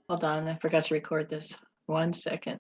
Hold on, I forgot to record this. 1 second.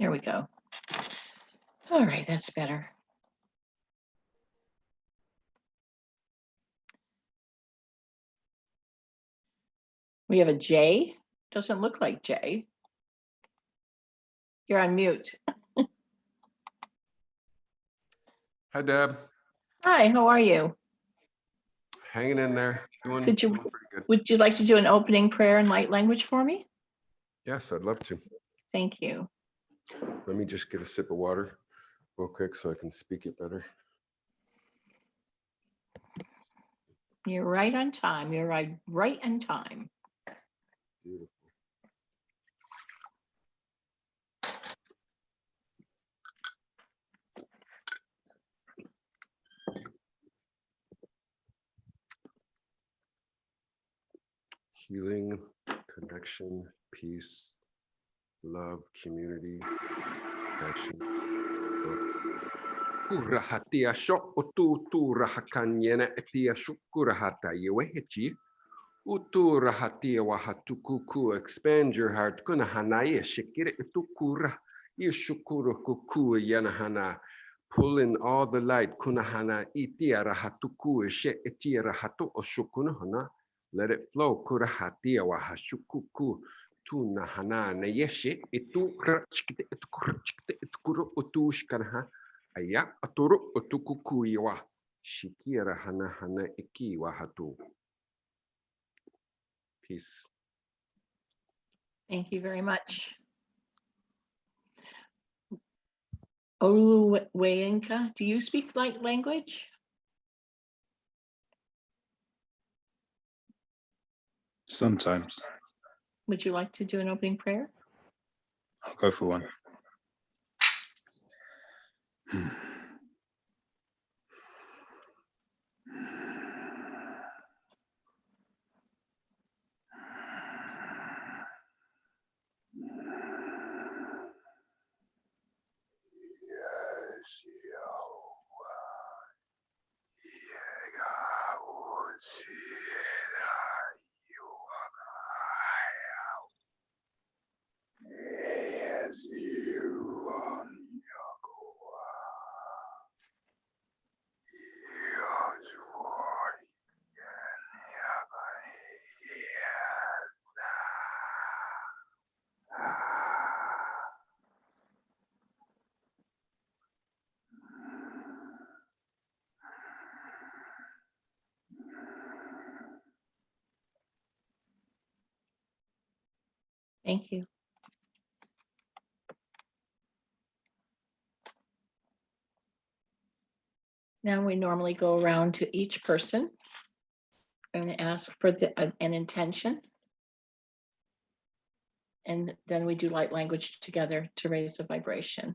There we go. All right, that's better. We have a J. Doesn't look like J. You're on mute. Hi, Deb. Hi, how are you? Hanging in there. Doing Could you, pretty good. would you like to do an opening prayer in light language for me? Yes, I'd love to. Thank you. Let me just get a sip of water real quick so I can speak it better. You're right on time. You're right on time. Beautiful. Healing, connection, peace, love, community, passion. Kurahatia shok otu tu rahakanyena etia shukurahata yewehechi. Utu rahatia wahatukuku. Expand your heart. Kunahanaya shikire utukura. Yeshukuru kuku yanahana. Pull in all the light. Kunahana itia rahatuku she etia rahatu oshukunahana. Let it flow. Kurahatia wahashukuku. Tunahana nayeshe itu rachkite etukurachkite etukuru utushkanaha. Aya aturu utukuku yawa. Shikira hana hana iki wahatu. Peace. Thank you very much. Oluwayenka, do you speak light language? Sometimes. Would you like to do an opening prayer? I'll go for one. Thank you. Now we normally go around to each person and ask for an intention. And then we do light language together to raise the vibration.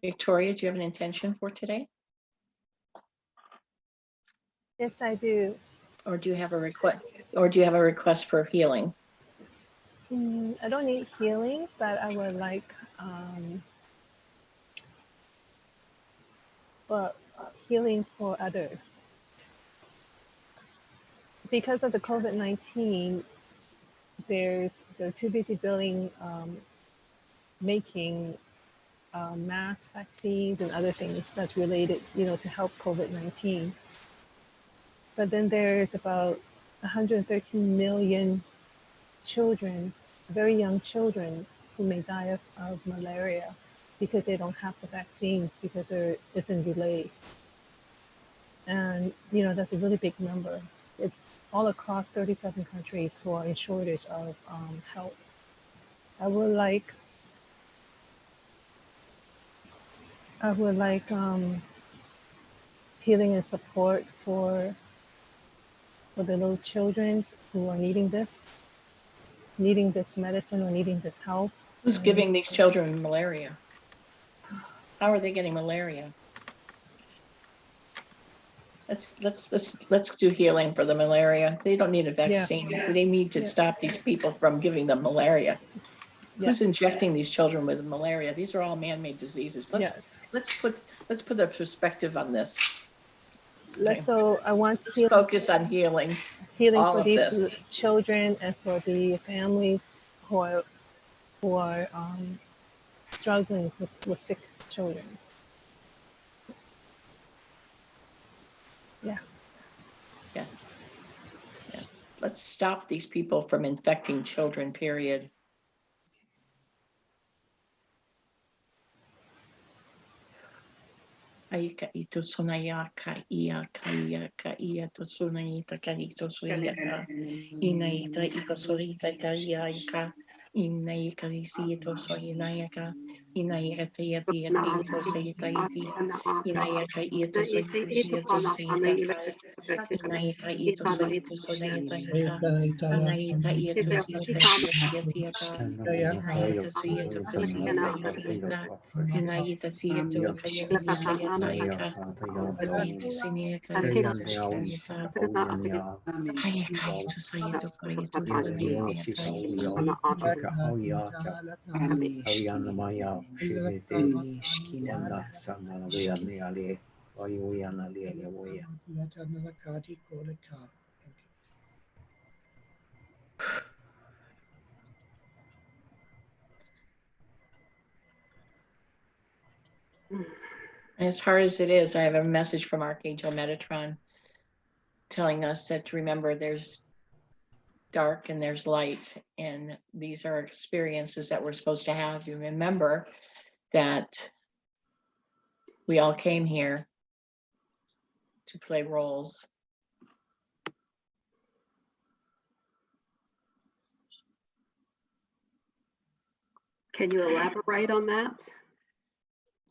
Victoria, do you have an intention for today? Yes, I do. Or do you have a request? Or do you have a request for healing? I don't need healing, but I would like healing for others. Because of the COVID-19, they're too busy making mass vaccines and other things that's related, to help COVID-19. But then there's about 113 million children, very young children, who may die of malaria because they don't have the vaccines because it's in delay. And, that's a really big number. It's all across 37 countries who are in shortage of help. I would like healing and support for the little children who are needing this medicine or needing this help. Who's giving these children malaria? How are they getting malaria? Let's do healing for the malaria. They don't need a vaccine. They need to stop these people from giving them malaria. Yeah. Who's injecting these children with malaria? These are all man-made diseases. Let's put a perspective on this. So I want to Let's focus on healing all for of these this. children and for the families who are struggling with sick children. Yeah. Yes. Let's stop these people from infecting children, period. Aika ito sonaya ka ia to sonayita ka ito soya ka inaita ika sorita ka ia ka inai ka isi ito soya ka inai ka tia ito soya iti inai ka ito soya ito soya ka inai ka ito soya ka inai ka ito soya ka inai ka soya Inaita siento kaya saya taika. Itu sini kaya saya Kaya kaya tu saya tu kaya tu As hard as it is, I have a message from Archangel Metatron telling us that to remember there's dark and there's light, and these are experiences that we're supposed to have. You remember that we all came here to play roles. Can you elaborate on that?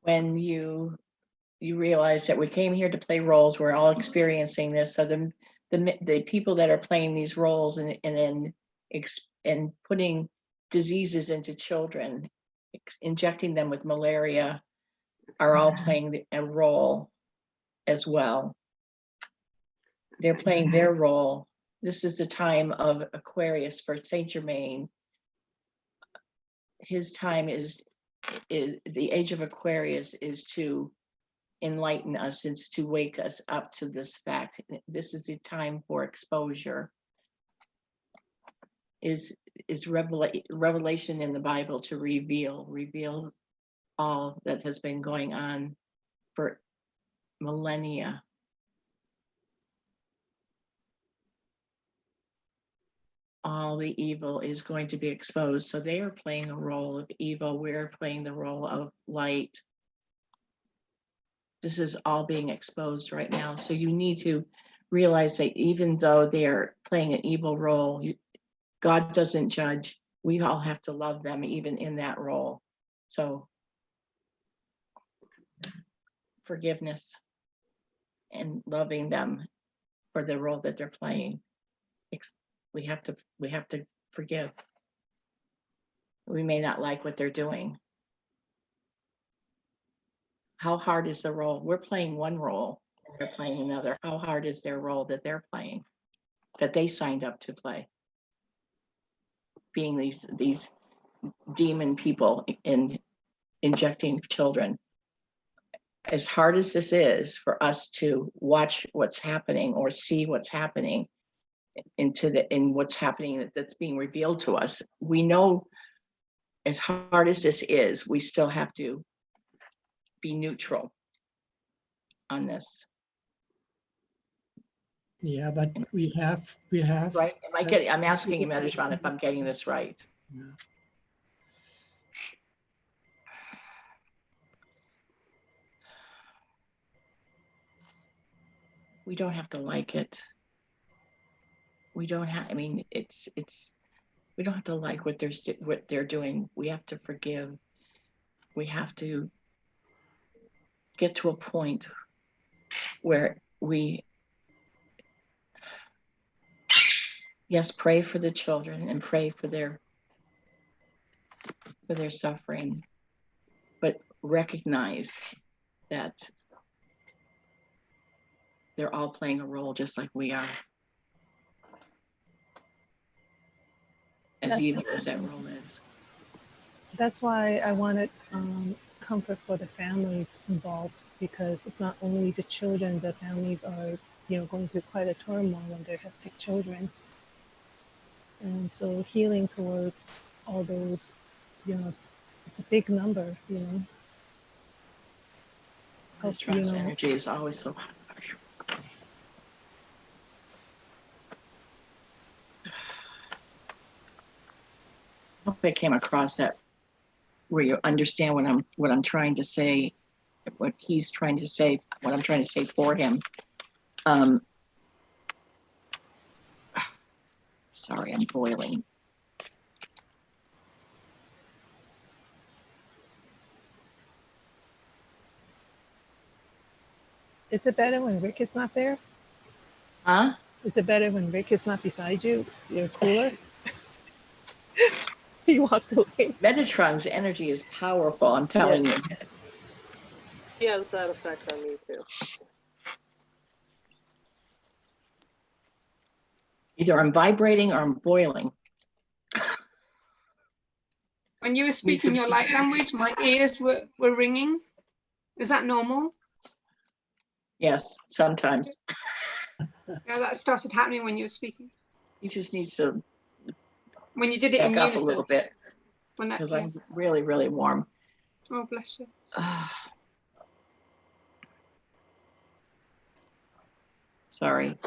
When you realize that we came here to play roles, we're all experiencing this. So the people that are playing these roles and putting diseases into children, injecting them with malaria, are all playing a role as well. They're playing their role. This is the time of Aquarius for Saint Germain. His time is the age of Aquarius is to enlighten us, it's to wake us up to this fact. This is the time for exposure. Is revelation in the Bible to reveal all that has been going on for millennia. All the evil is going to be exposed. So they are playing a role of evil. We're playing the role of light. This is all being exposed right now. So you need to realize that even though they're playing an evil role, God doesn't judge. We all have to love them even in that role. So forgiveness and loving them for the role that they're playing. We have to forgive. We may not like what they're doing. How hard is the role? We're playing one role, they're playing another. How hard is their role that they're playing, that they signed up to play? Being these demon people and injecting children. As hard as this is for us to watch what's happening or see what's happening in what's happening that's being revealed to us, we know as hard as this is, we still have to be neutral on this. Yeah, but we have right. I'm asking you, Metatron, if I'm getting this right. Yeah. we don't have to like it. We don't have, I mean, we don't have to like what they're doing. We have to forgive. We have to get to a point where we, yes, pray for the children and pray for their suffering, but recognize that they're all playing a role just like we are. As That's- evil as that role is. That's why I wanted comfort for the families involved, because it's not only the children, the families are, going through quite a turmoil when they have sick children. And so healing towards all those, it's a big number, The trust energy is always so high. I hope I came across that where you understand what I'm trying to say, what he's trying to say, what I'm trying to say for him. Sorry, I'm boiling. Is it better when Rick is not there? Huh? Is it better when Rick is not beside you? You're cooler? He walked away. Metatron's energy is powerful, I'm telling you. He has that effect on me too. Either I'm vibrating or I'm boiling. When you were speaking your light language, my ears were ringing. Is that normal? Yes, sometimes. Yeah, that started happening when you were speaking. He just needs to When you did it in back up a unison. little bit When that, because yeah. I'm really, really warm. Oh, bless you. Sorry.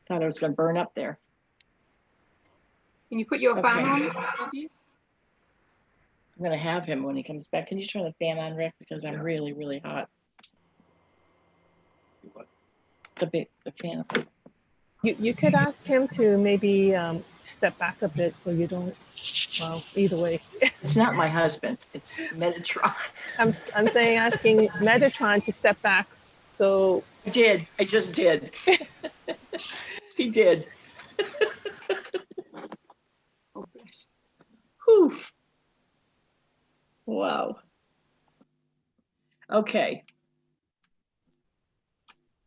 Thought I was going to burn up there. Can you put your fan Okay. on? Have you? I'm going to have him when he comes back. Can you turn the fan on, Rick? Because I'm really, really hot. The fan. You could ask him to maybe step back a bit so you don't, well, either way. It's not my husband. It's Metatron. I'm saying asking Metatron to step back. So I did. I just did. He did. Oh, bless. Whew. Wow. Okay.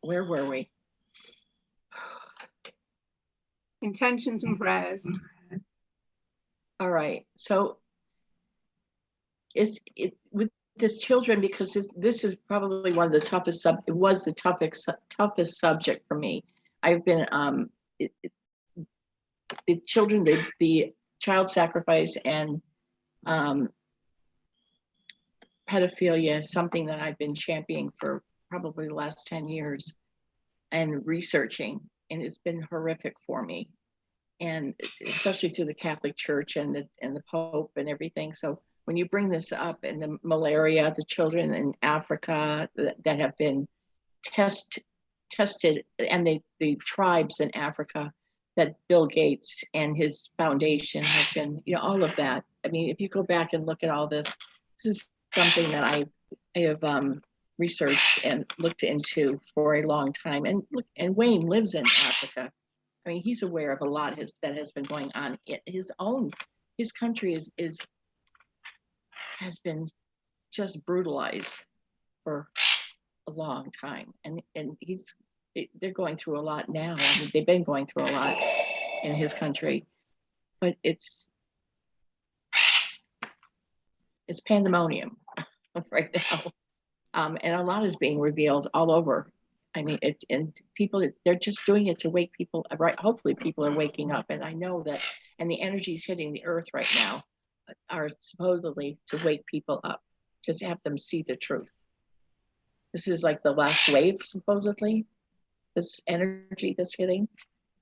Where were we? Intentions and prayers. All right. So it with this children, because this is probably one of the toughest it was the toughest subject for me. I've been the children, the child sacrifice and pedophilia is something that I've been championing for probably the last 10 years and researching, and it's been horrific for me, and especially through the Catholic Church and the Pope and everything. So when you bring this up, and the malaria, the children in Africa that have been tested, and the tribes in Africa that Bill Gates and his foundation have been, all of that. I mean, if you go back and look at all this, this is something that I have researched and looked into for a long time. And Wayne lives in Africa. I mean, he's aware of a lot that has been going on. His country has been just brutalized for a long time, and they're going through a lot now. I mean, they've been going through a lot in his country, but it's pandemonium right now, and a lot is being revealed all over. I mean, and people, they're just doing it to wake people, right? Hopefully people are waking up, and I know that, and the energies hitting the earth right now are supposedly to wake people up, just have them see the truth. This is like the last wave, supposedly, this energy that's hitting.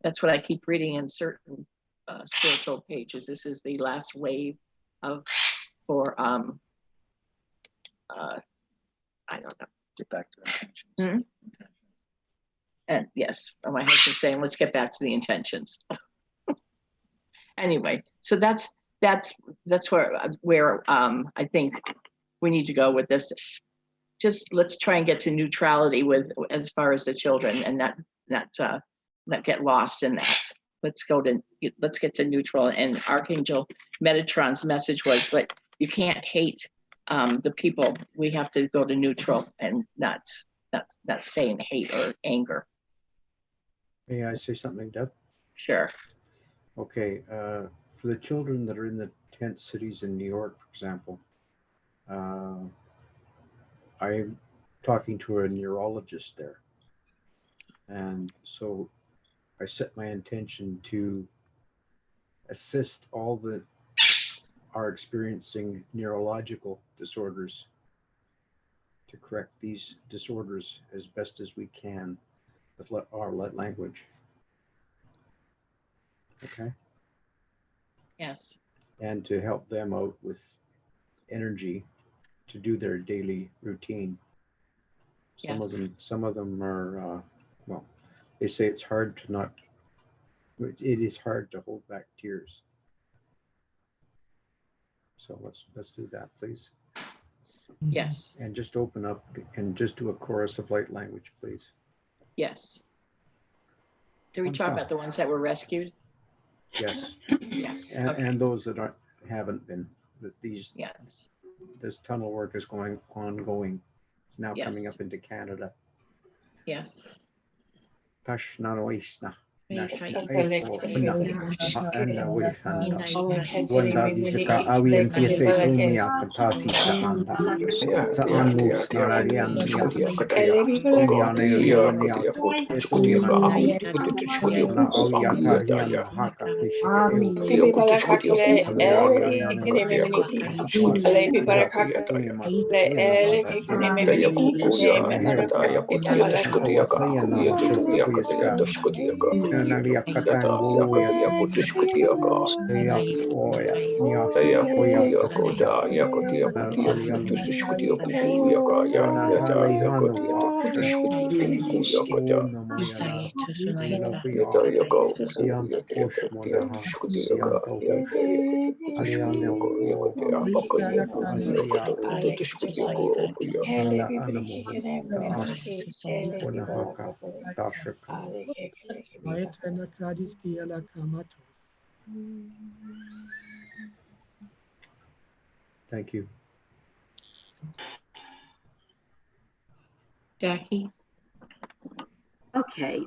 That's what I keep reading in certain spiritual pages. This is the last wave for I don't know. Get back to intentions. Mhm. And yes, my husband's saying, let's get back to the intentions. Anyway, so that's where I think we need to go with this. Just let's try and get to neutrality with as far as the children, and not get lost in that. Let's get to neutral. And Archangel Metatron's message was that you can't hate the people. We have to go to neutral and not stay in hate or anger. May I say something, Deb? Sure. Okay, for the children that are in the tent cities in New York, for example, I'm talking to a neurologist there. And so I set my intention to assist all that are experiencing neurological disorders to correct these disorders as best as we can with our language. Okay. Yes. And to help them out with energy to do their daily routine. Some of them are, well, they say it's hard to not, it is hard to hold back tears. So let's do that, please. Yes. And just open up and just do a chorus of light language, please. Yes. Did we talk about the ones that were rescued? Yes. Yes. And, Okay. and those that haven't been, that these, Yes. this tunnel work is ongoing. It's now coming Yes. up into Canada. Yes. Tashna Oishna. Thank you. Jackie? Okay.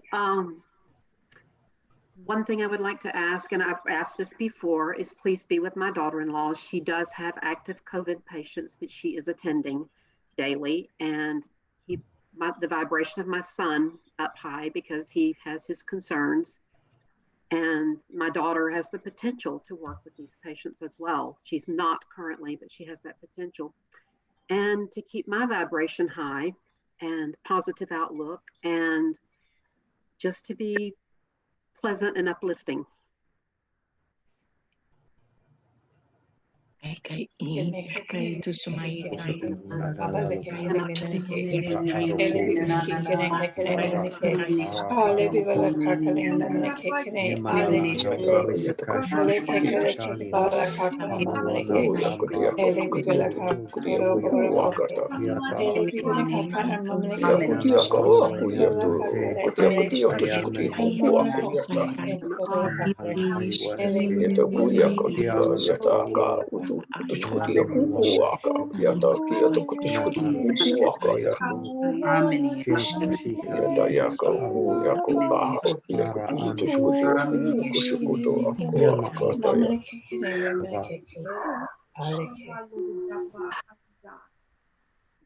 One thing I would like to ask, and I've asked this before, is please be with my daughter-in-law. She does have active COVID patients that she is attending daily, and keep the vibration of my son up high because he has his concerns. And my daughter has the potential to work with these patients as well. She's not currently, but she has that potential. And to keep my vibration high and positive outlook, and just to be pleasant and uplifting.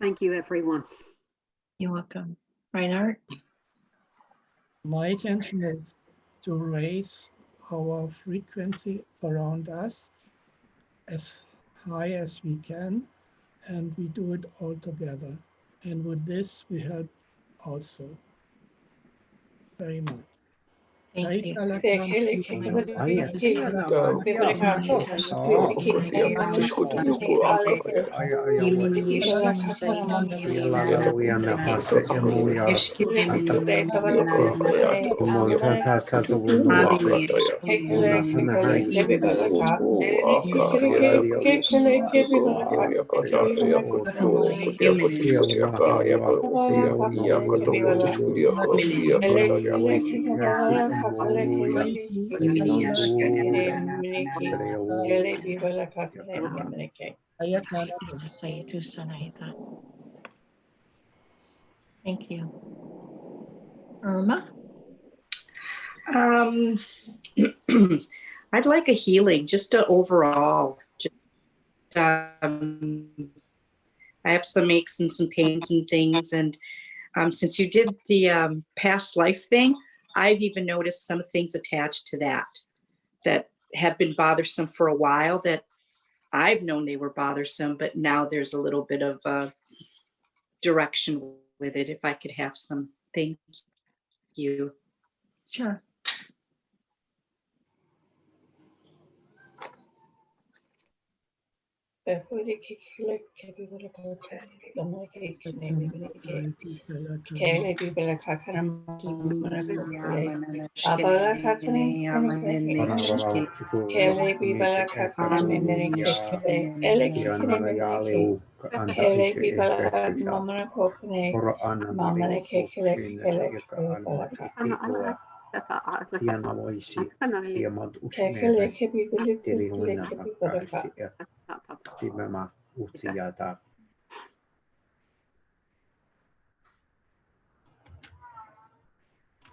Thank you, everyone. You're welcome. Reinhardt? My intention is to raise our frequency around us as high as we can, and we do it all together. And with this, we help also very much. Thank you. Thank you. Irma? I'd like a healing, just a overall. Just, I have some aches and some pains and things, and since you did the past life thing, I've even noticed some things attached to that have been bothersome for a while, that I've known they were bothersome, but now there's a little bit of direction with it. If I could have some, thank you. Sure.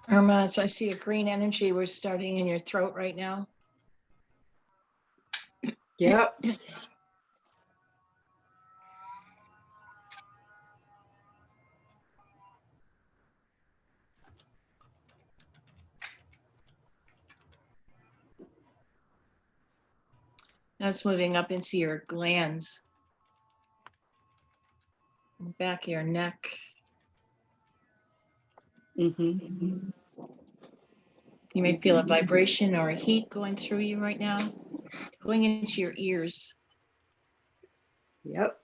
Irma, so I see a green energy. We're starting in your throat right now. Yep. That's moving up into your glands, back of your neck. Mm-hmm. You may feel a vibration or a heat going through you right now, going into your ears. Yep.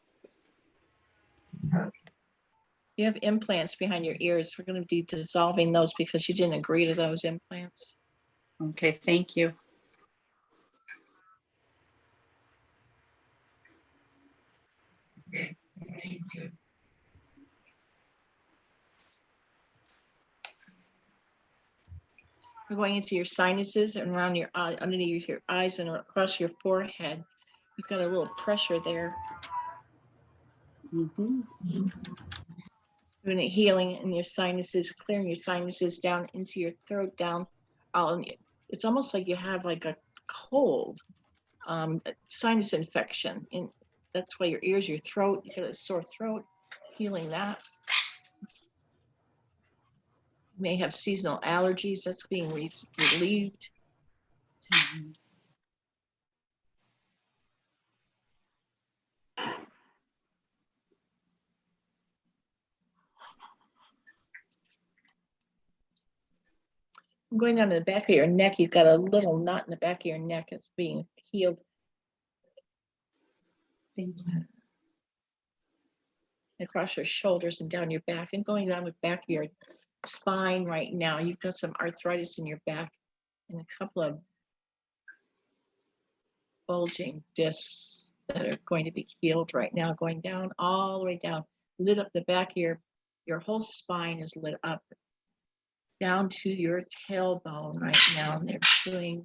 You have implants behind your ears. We're going to be dissolving those because you didn't agree to those implants. Okay, thank you. We're going into your sinuses and around your eye, underneath your eyes and across your forehead. You've got a little pressure there. Mm-hmm. Doing a healing in your sinuses, clearing your sinuses down into your throat, down. It's almost like you have like a cold, sinus infection. And that's why your ears, your throat, you got a sore throat, healing that. You may have seasonal allergies, that's being relieved. Mm-hmm. I'm going down to the back of your neck. You've got a little knot in the back of your neck. It's being healed. Thank you. Across your shoulders and down your back, and going down the back of your spine right now. You've got some arthritis in your back and a couple of bulging discs that are going to be healed right now, going down all the way down, lit up the back of your whole spine is lit up down to your tailbone right now. And they're doing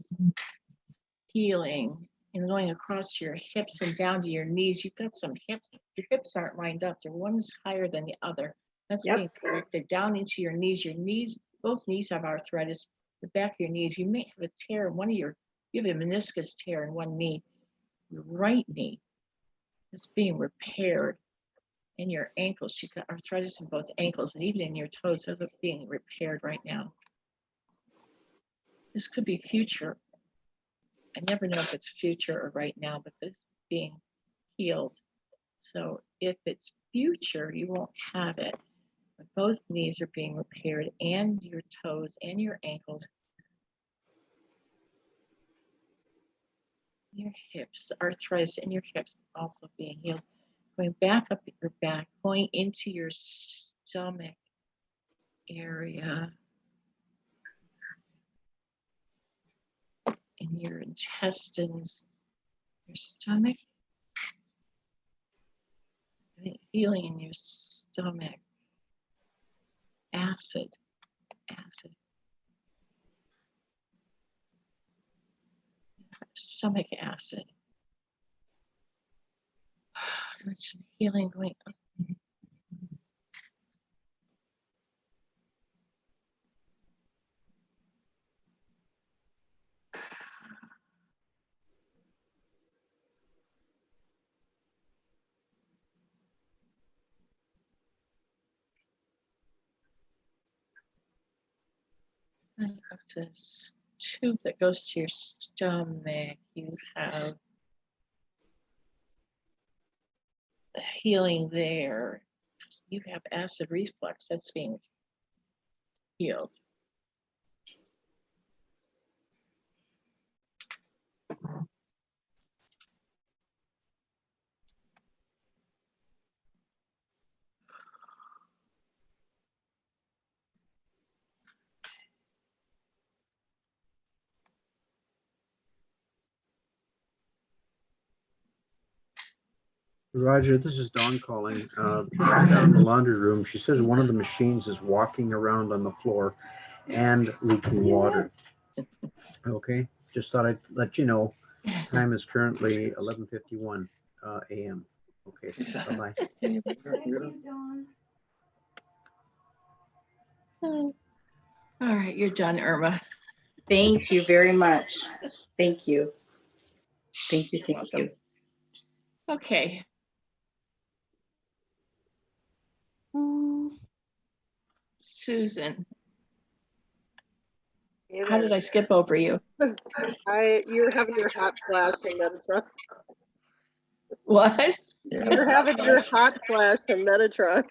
healing and going across your hips and down to your knees. You've got some hips. Your hips aren't lined up. They're one's higher than the other. That's being corrected down into your knees. Your knees, both knees have arthritis. The back of your knees, you may have a tear in one of you have a meniscus tear in one knee. Your right knee is being repaired. In your ankles, you've got arthritis in both ankles, and even in your toes, they're being repaired right now. This could be future. I never know if it's future or right now, but this is being healed. So if it's future, you won't have it. But both knees are being repaired, and your toes and your ankles. your hips, arthritis in your hips also being healed. Going back up your back, going into your stomach area, in your intestines, your stomach, healing in your stomach, acid, stomach acid. There's healing going up. And up this tube that goes to your stomach, you have healing there. You have acid reflux that's being healed. Roger, this is Dawn calling. She's down in the laundry room. She says one of the machines is walking around on the floor and leaking water. Okay, just thought I'd let you know. Time is currently 11:51 a.m. Okay, bye-bye. All right, you're done, Irma. Thank you very much. Thank you. Thank you. Thank you. Okay. Susan, how did I skip over you? You're having your hot flash in Metatron. What? You're having your hot flash in Metatron.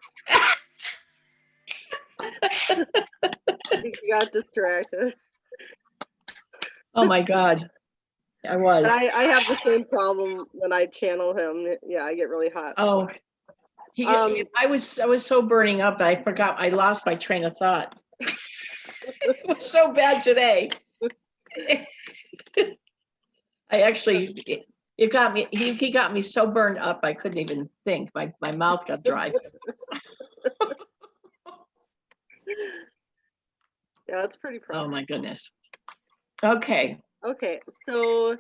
You got distracted. Oh my God. I was. I have the same problem when I channel him. Yeah, I get really hot. Oh, I was so burning up that I forgot. I lost my train of thought. It was so bad today. I actually, it got me. He got me so burned up I couldn't even think. My mouth got dry. Yeah, that's pretty problem. Oh my goodness. Okay. Okay, so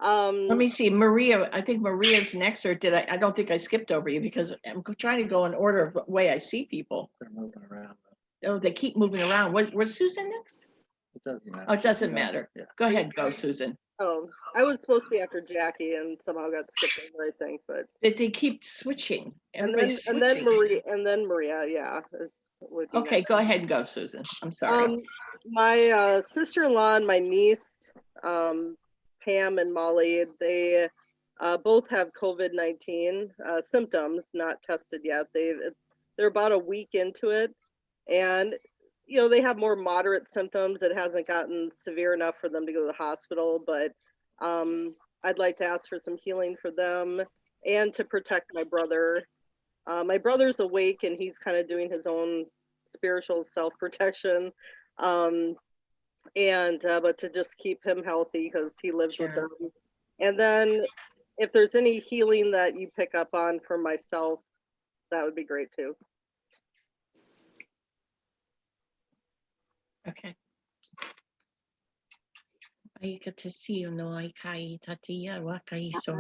let me see, Maria. I think Maria's next, or did I? I don't think I skipped over you because I'm trying to go in order of the way I see people. They're moving around. Oh, they keep moving around. Was Susan next? It doesn't matter. Oh, it doesn't matter. Yeah. Go ahead, go, Susan. Oh, I was supposed to be after Jackie and somehow got skipped over, I think, but They keep switching. and then Maria, yeah. Would be Okay, next. go ahead and go, Susan. I'm sorry. My sister-in-law and my niece, Pam and Molly, they both have COVID-19 symptoms, not tested yet. They're about a week into it, and they have more moderate symptoms. It hasn't gotten severe enough for them to go to the hospital, but I'd like to ask for some healing for them and to protect my brother. My brother's awake and he's kind of doing his own spiritual self-protection. But to just keep him healthy because he lives with them. And then if there's any healing that you pick up on for myself, that would be great too. Okay. I get to see you no I kai tatia wakai so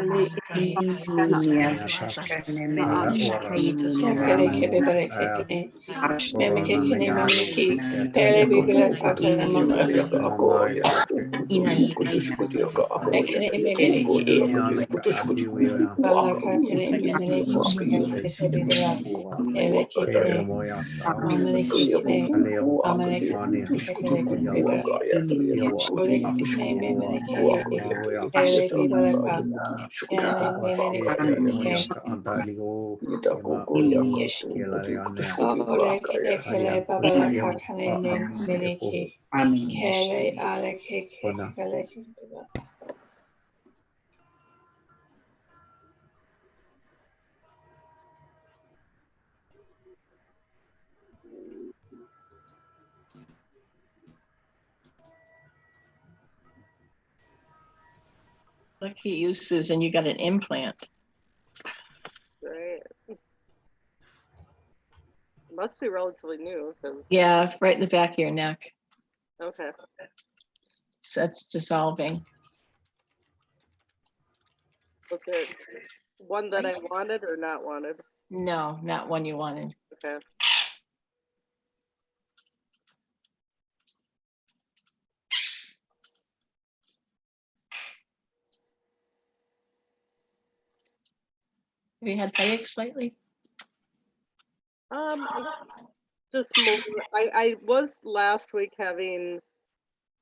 Lucky you, Susan, you got an implant. Right. Must be relatively new, because, Yeah, right in the back of your neck. okay. So it's dissolving. Was it one that I wanted or not wanted? No, not one you wanted. Okay. Have you had headaches lately? Just more, I was last week having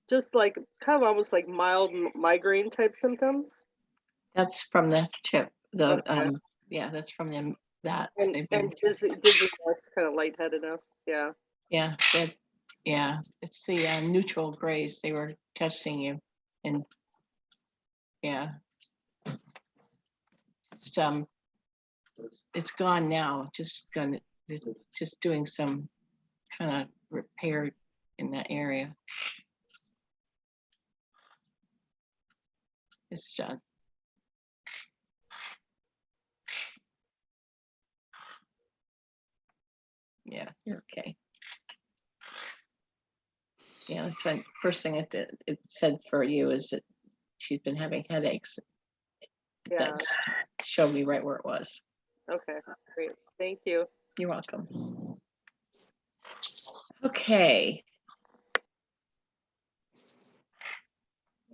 just like kind of almost like mild migraine type symptoms. That's from the chip. The Okay. yeah, that's from them. That And they've been, dizziness, kind of lightheadedness. Yeah. yeah, yeah. It's the neutral grays. They were testing you, and yeah, it's gone now. Just doing some kind of repair in that area. It's done. Yeah, okay. Yeah, that's right. First thing it said for you is that she's been having headaches. Yeah. That's showed me right where it was. Okay. Great. Thank you. You're welcome. Okay.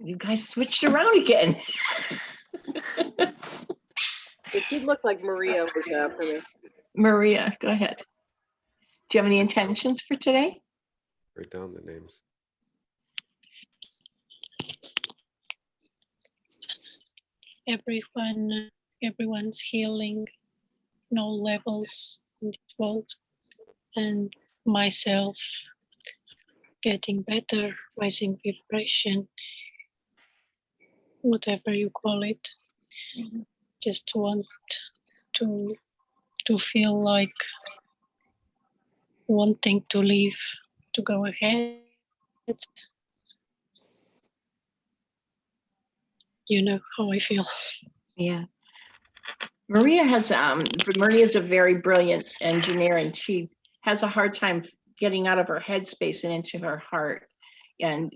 You guys switched around again. It did look like Maria was after me. Maria, go ahead. Do you have any intentions for today? Write down the names. Everyone's healing in all levels in this world, and myself getting better, rising vibration, whatever you call it. Just want to feel like wanting to live, to go ahead. You know how I feel. Yeah. Maria's a very brilliant engineer, and she has a hard time getting out of her headspace and into her heart. And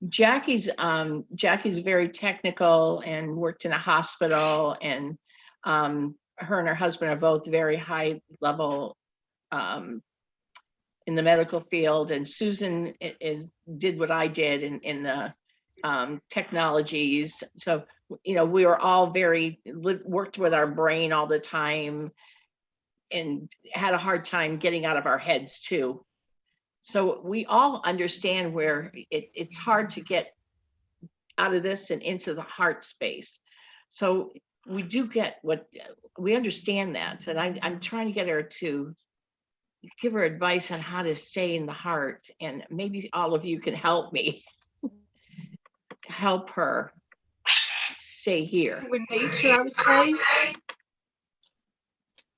Jackie's very technical and worked in a hospital, and her and her husband are both very high level in the medical field. And Susan did what I did in the technologies. So, you know, we were all worked with our brain all the time and had a hard time getting out of our heads too. So we all understand where it's hard to get out of this and into the heart space. So we do get we understand that. And I'm trying to get her to give her advice on how to stay in the heart. And maybe all of you can help me help her stay here. With nature, I would say.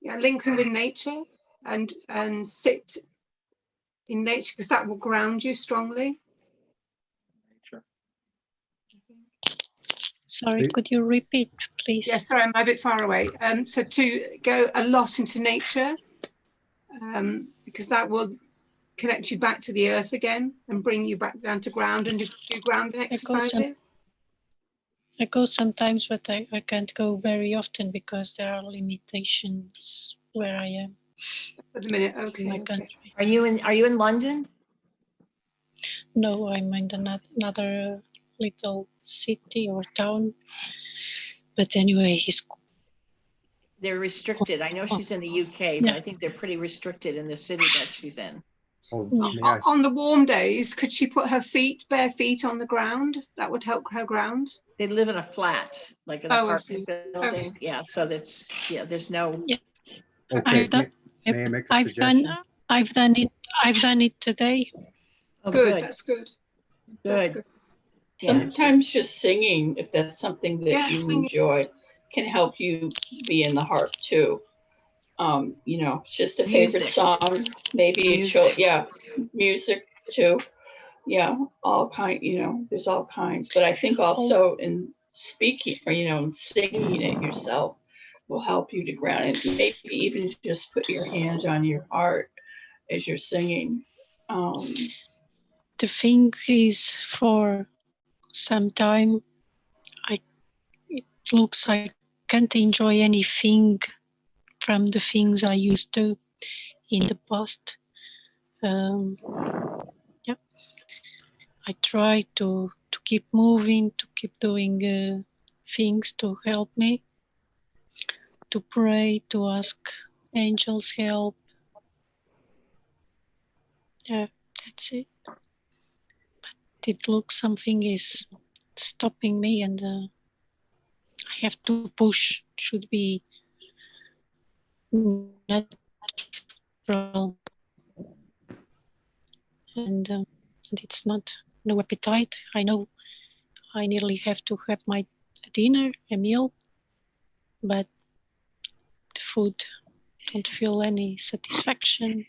Yeah, linking with nature and sit in nature, because that will ground you strongly. Sorry, could you repeat, please? Yes, sorry, I'm a bit far away. So to go a lot into nature, because that will connect you back to the earth again and bring you back down to ground, and do grounding exercises. I go sometimes, but I can't go very often because there are limitations where I am. At the minute, okay. In my country. Are you in London? No, I'm in another little city or town. But anyway, They're restricted. I know she's in the UK, but I think they're pretty restricted in the city that she's in. On the warm days, could she put her bare feet on the ground? That would help her ground. They live in a flat, like an apartment building. Okay. Yeah, so there's no. Yeah. Okay. May I make a suggestion? I've done it today. Oh, good. That's good. Good. Sometimes just singing, if that's something that you enjoy, can help you be in the heart too. You know, it's just a favorite song, maybe music too. Yeah, all kind, you know, there's all kinds. But I think also in speaking or, singing it yourself will help you to ground, and maybe even just put your hands on your heart as you're singing. The thing is, for some time, it looks like I can't enjoy anything from the things I used to in the past. Yeah, I try to keep moving, to keep doing things to help me, to pray, to ask angels help. Yeah, that's it. But it looks something is stopping me, and I have to push. Should be natural, and it's not no appetite. I know I nearly have to have my dinner, a meal, but the food don't feel any satisfaction.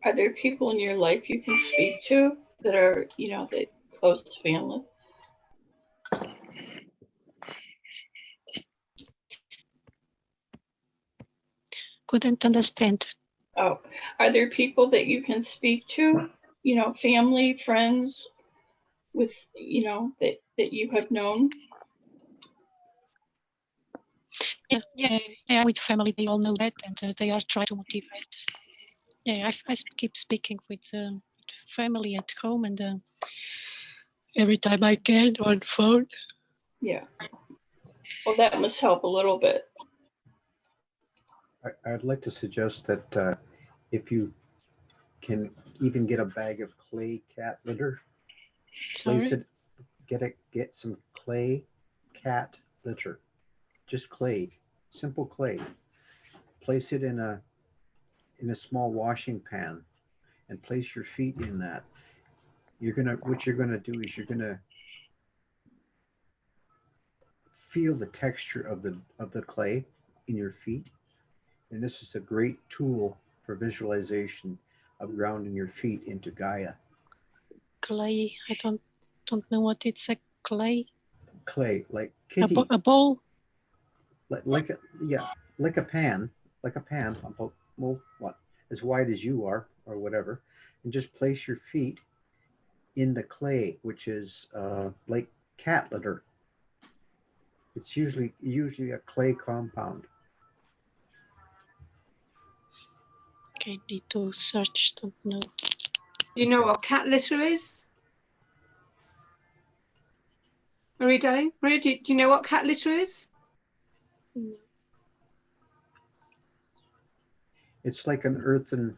Are there people in your life you can speak to that are, that close family? Couldn't understand. Oh, are there people that you can speak to, family, friends with, that you have known? Yeah, with family, they all know that, and they are trying to motivate. Yeah, I keep speaking with family at home, and every time I can on phone. Yeah. Well, that must help a little bit. I'd like to suggest that if you can even get a bag of clay cat litter, place it, get some clay cat litter, just clay, simple clay. Place it in a small washing pan, and place your feet in that. What you're gonna do is you're gonna feel the texture of the clay in your feet, and this is a great tool for visualization of grounding your feet into Gaia. Clay, I don't know what it's a clay. Clay, like kitty. A bowl. Like a pan, about, well, what, as wide as you are or whatever, and just place your feet in the clay, which is like cat litter. It's usually a clay compound. Okay, need to search. Don't know. Do you know what cat litter is? Marie, darling? Marie, do you know what cat litter is? No. It's like an earthen.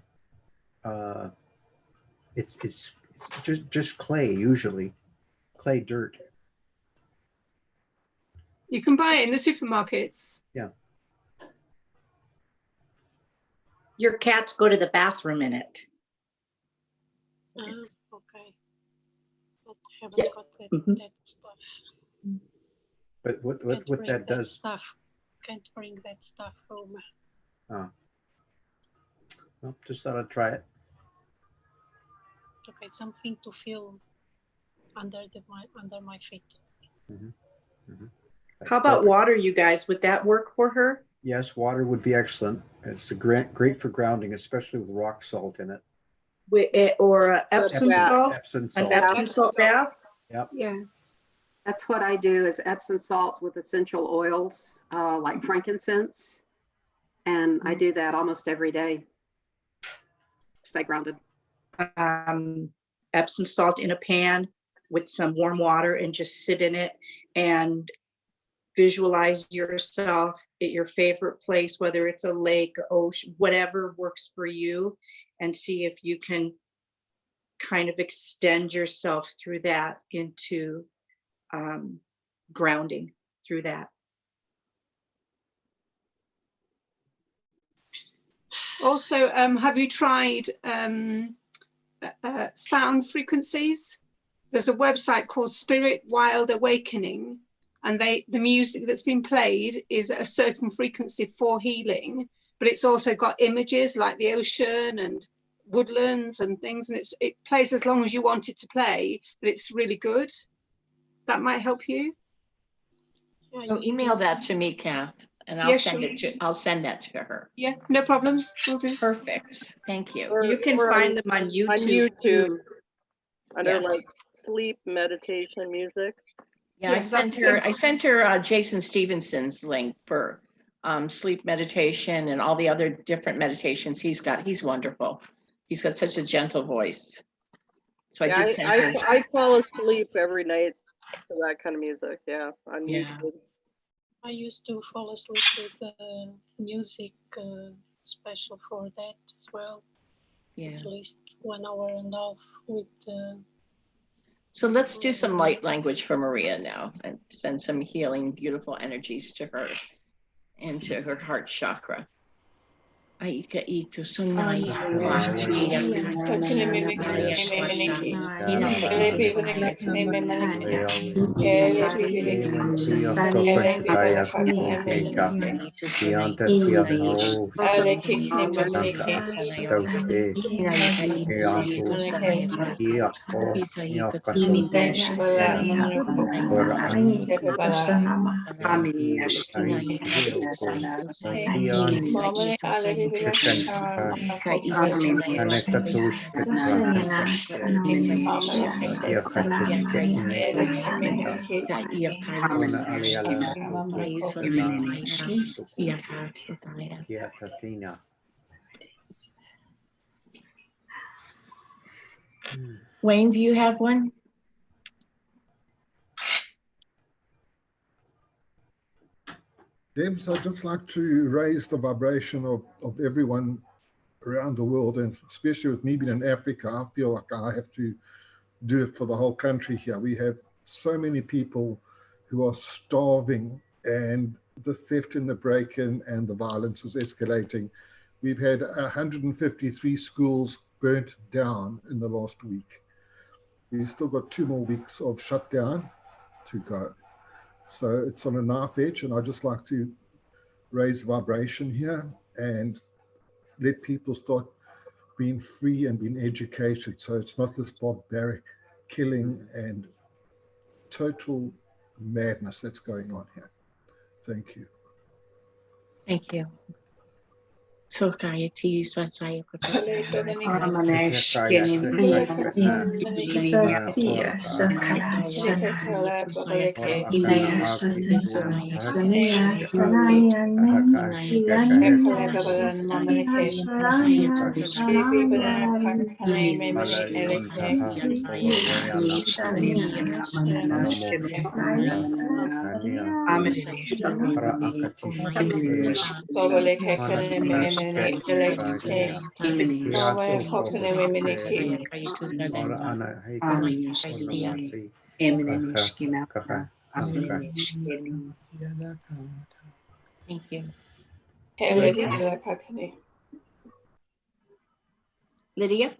It's just clay, usually clay dirt. You can buy it in the supermarkets. Yeah. Your cats go to the bathroom in it. Okay. But I haven't got that stuff. But what that does. Stuff. Can't bring that stuff home. Oh. Well, just thought I'd try it. Okay, something to feel under my feet. Mm-hmm. Mm-hmm. How about water, you guys? Would that work for her? Yes, water would be excellent. It's great for grounding, especially with rock salt in it. Or Epsom salt? Epsom An salt. Epsom salt bath? Yep. Yeah. That's what I do, is Epsom salts with essential oils like frankincense. And I do that almost every day. Stay grounded. Epsom salt in a pan with some warm water and just sit in it and visualize yourself at your favorite place, whether it's a lake, ocean, whatever works for you, and see if you can kind of extend yourself through that into grounding through that. Also, have you tried sound frequencies? There's a website called Spirit Wild Awakening, and the music that's been played is at a certain frequency for healing, but it's also got images like the ocean and woodlands and things, and it plays as long as you want it to play, but it's really good. That might help you. So email that to me, Kath, and I'll Yes, send sure. it to, I'll send that to her. Yeah, no problems. Will do. Perfect. Thank you. We're- You can we're find them on YouTube. on YouTube too. under Yeah. like sleep meditation music. Yeah, I Yeah, sent that's her, good. I sent her Jason Stevenson's link for sleep meditation and all the other different meditations he's got. He's wonderful. He's got such a gentle voice. So I Yeah, just sent her. I fall asleep every night to that kind of music. Yeah, on Yeah. YouTube. I used to fall asleep with music special for that as well. Yeah. At least 1 hour and a half with. So let's do some light language for Maria now and send some healing, beautiful energies to her and to her heart chakra. Aika ito sunaya Wayne, do you have one? Debs, I'd just like to raise the vibration of everyone around the world, and especially with me being in Africa, I feel like I have to do it for the whole country here. We have so many people who are starving, and the theft and the break-in and the violence is escalating. We've had 153 schools burnt down in the last week. We've still got 2 more weeks of shutdown to go. So it's on a knife edge, and I'd just like to raise vibration here and let people start being free and being educated. So it's not this barbaric killing and total madness that's going on here. Thank you. Thank you. Tokayati Sataya Thank you. Lydia?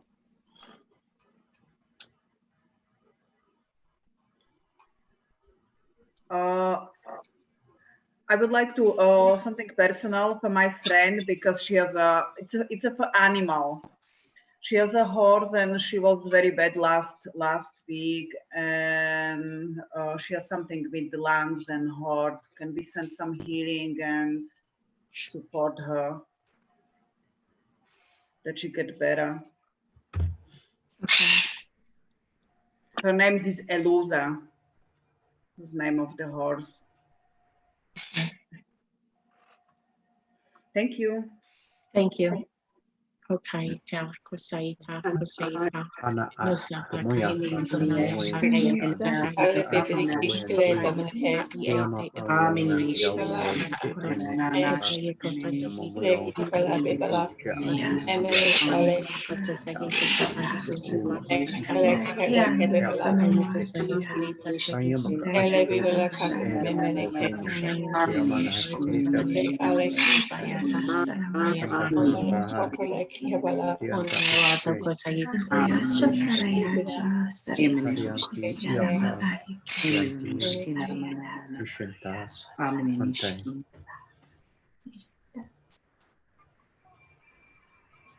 I would like to something personal for my friend, because she has it's a for animal. She has a horse and she was very bad last week, and she has something with the lungs and heart. Can we send some healing and support her that she get better? Okay. Her name is Elusa. Is the name of the horse. Thank you. Thank you. Okay, ta kusaita kusaita. Nusa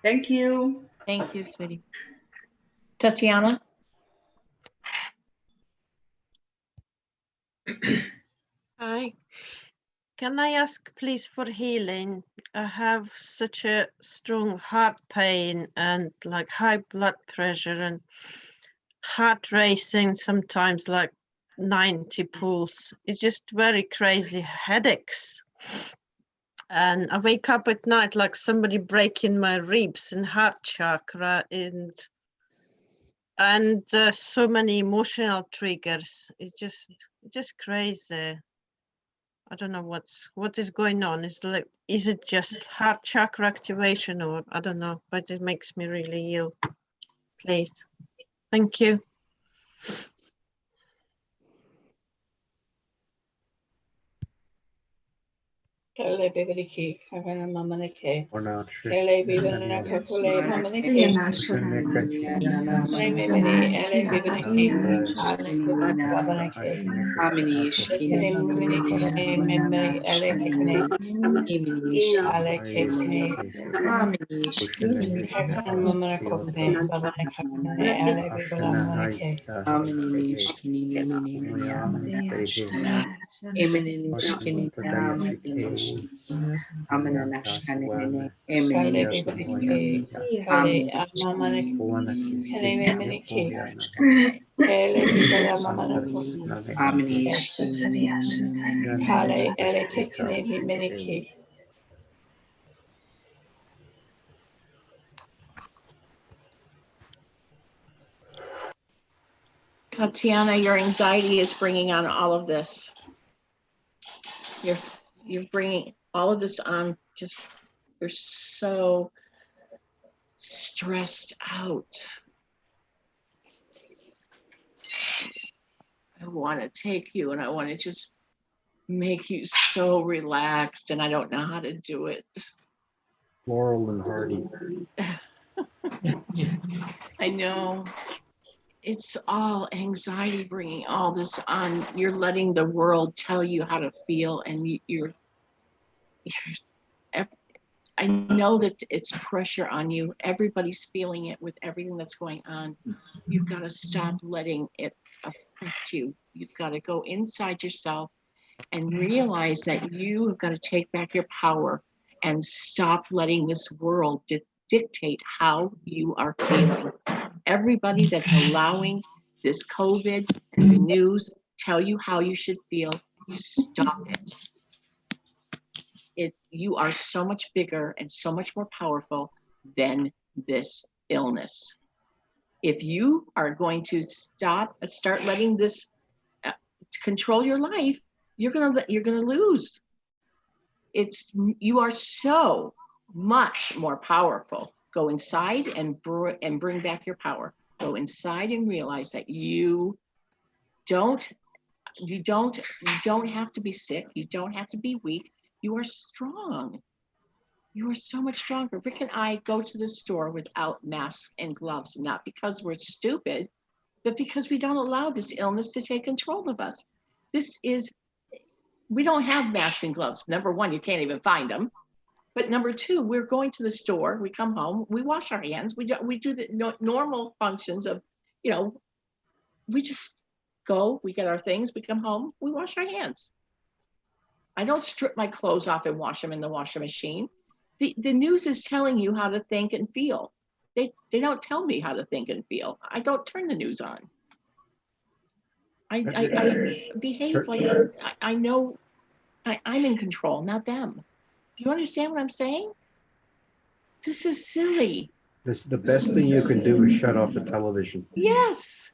Thank you. Thank you, sweetie. Tatiana? Hi. Can I ask please for healing? I have such a strong heart pain and like high blood pressure and heart racing sometimes like 90 pulse. It's just very crazy headaches. And I wake up at night like somebody breaking my ribs and heart chakra and so many emotional triggers. It's just crazy. I don't know what is going on. It's like, is it just heart chakra activation or I don't know, but it makes me really ill. Please. Thank you. Kele bibeliki, kagana mamaneke. Or not sure. Kele bibelina kakule mamaneke. Kele mimini, ele bibeliki. Ale bibelina babaneke. Kele mimini kene mimini, ele kekene. Ale kekene. Kakana mamana kokene, babane kakene, ele bibela mamaneke. Kale bibeliki, kale amamaneke. Kele miminiki. Kele bibela mamana kokene. Kale ele kekene miminiki. Tatiana, your anxiety is bringing on all of this. You're bringing all of this on. Just you're so stressed out. I want to take you and I want to just make you so relaxed, and I don't know how to do it. Laurel and Hardy. I know. It's all anxiety bringing all this on. You're letting the world tell you how to feel, and I know that it's pressure on you. Everybody's feeling it with everything that's going on. You've got to stop letting it affect you. You've got to go inside yourself and realize that you have got to take back your power and stop letting this world dictate how you are feeling. Everybody that's allowing this COVID and the news tell you how you should feel, stop it. You are so much bigger and so much more powerful than this illness. If you are going to start letting this control your life, you're gonna lose. You are so much more powerful. Go inside and bring back your power. Go inside and realize that you don't have to be sick. You don't have to be weak. You are strong. You are so much stronger. Rick and I go to the store without masks and gloves, not because we're stupid, but because we don't allow this illness to take control of us. We don't have masks and gloves. Number one, you can't even find them. But number two, we're going to the store, we come home, we wash our hands, we do the normal functions of, we just go, we get our things, we come home, we wash our hands. I don't strip my clothes off and wash them in the washer machine. The news is telling you how to think and feel. They don't tell me how to think and feel. I don't turn the news on. I behave like I know I'm in control, not them. Do you understand what I'm saying? This is silly. The best thing you can do is shut off the television. Yes.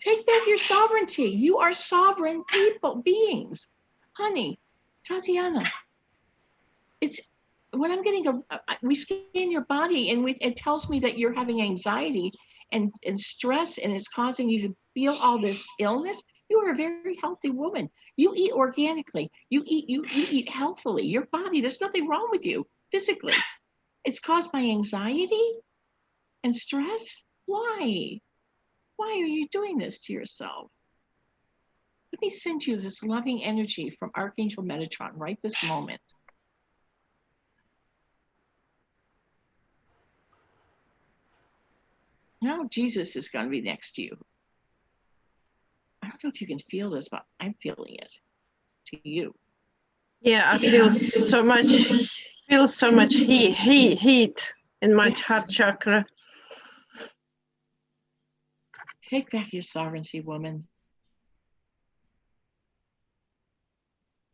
Take back your sovereignty. You are sovereign beings. Honey, Tatiana, it's when I'm getting we scan your body and it tells me that you're having anxiety and stress and it's causing you to feel all this illness. You are a very healthy woman. You eat organically. You eat healthily. Your body, there's nothing wrong with you physically. It's caused by anxiety and stress. Why? Why are you doing this to yourself? Let me send you this loving energy from Archangel Metatron right this moment. Now Jesus is going to be next to you. I don't know if you can feel this, but I'm feeling it to you. Yeah, I feel so much heat in my heart chakra. Take back your sovereignty, woman.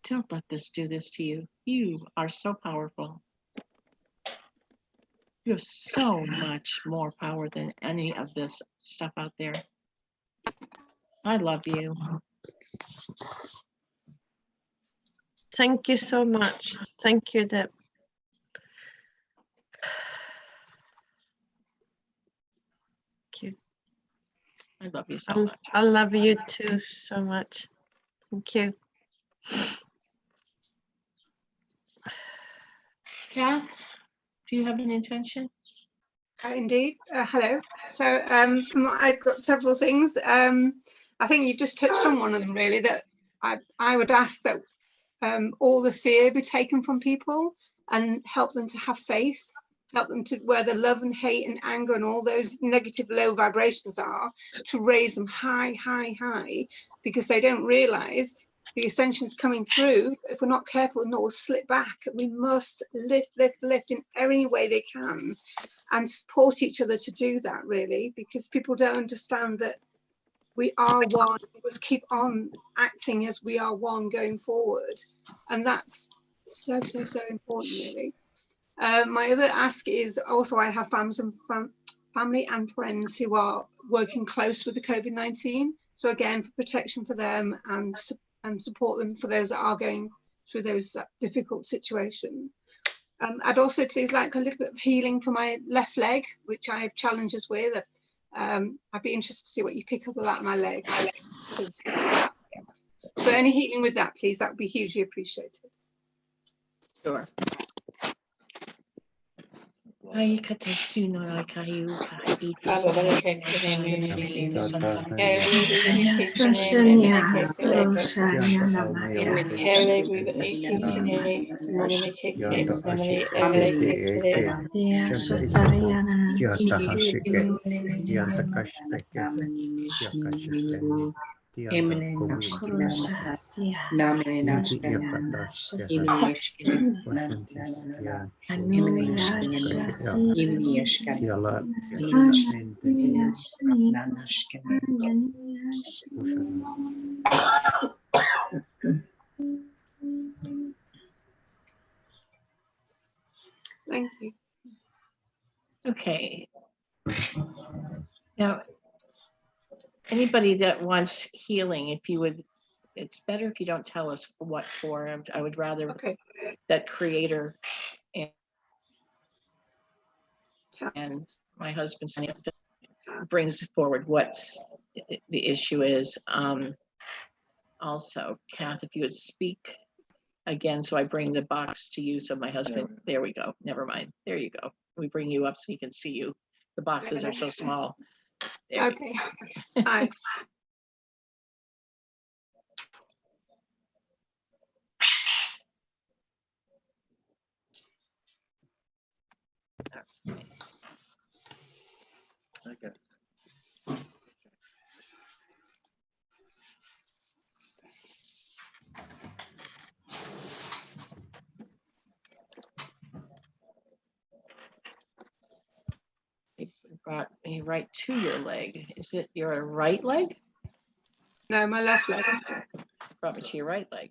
Don't let this do this to you. You are so powerful. You have so much more power than any of this stuff out there. I love you. Thank you so much. Thank you, Deb. Thank you. I love you so much. I love you too so much. Thank you. Kath, do you have an intention? Indeed. Hello. So I've got several things. I think you've just touched on one of them, really, that I would ask that all the fear be taken from people and help them to have faith, help them to where the love and hate and anger and all those negative low vibrations are, to raise them high, high, high, because they don't realize the ascension's coming through. If we're not careful, and will slip back. We must lift, lift, lift in any way they can and support each other to do that, really, because people don't understand that we are one. We must keep on acting as we are one going forward. And that's so, so, so important, really. My other ask is also I have family and friends who are working close with the COVID-19. So again, for protection for them and support them for those that are going through those difficult situations. I'd also please like a little bit of healing for my left leg, which I have challenges with. I'd be interested to see what you pick up about my leg. So any healing with that, please, that would be hugely appreciated. Sure. Thank you. Okay. Now, anybody that wants healing, if you would, it's better if you don't tell us what for. I would rather that creator and my husband brings forward what the issue is. Also, Kath, if you would speak again, so I bring the box to you. So my husband, there we go. Never mind. There you go. We bring you up so he can see you. The boxes are so small. There. Okay. Hi. Okay. He brought me right to your leg. Is it your right leg? No, my left leg. Brought me to your right leg.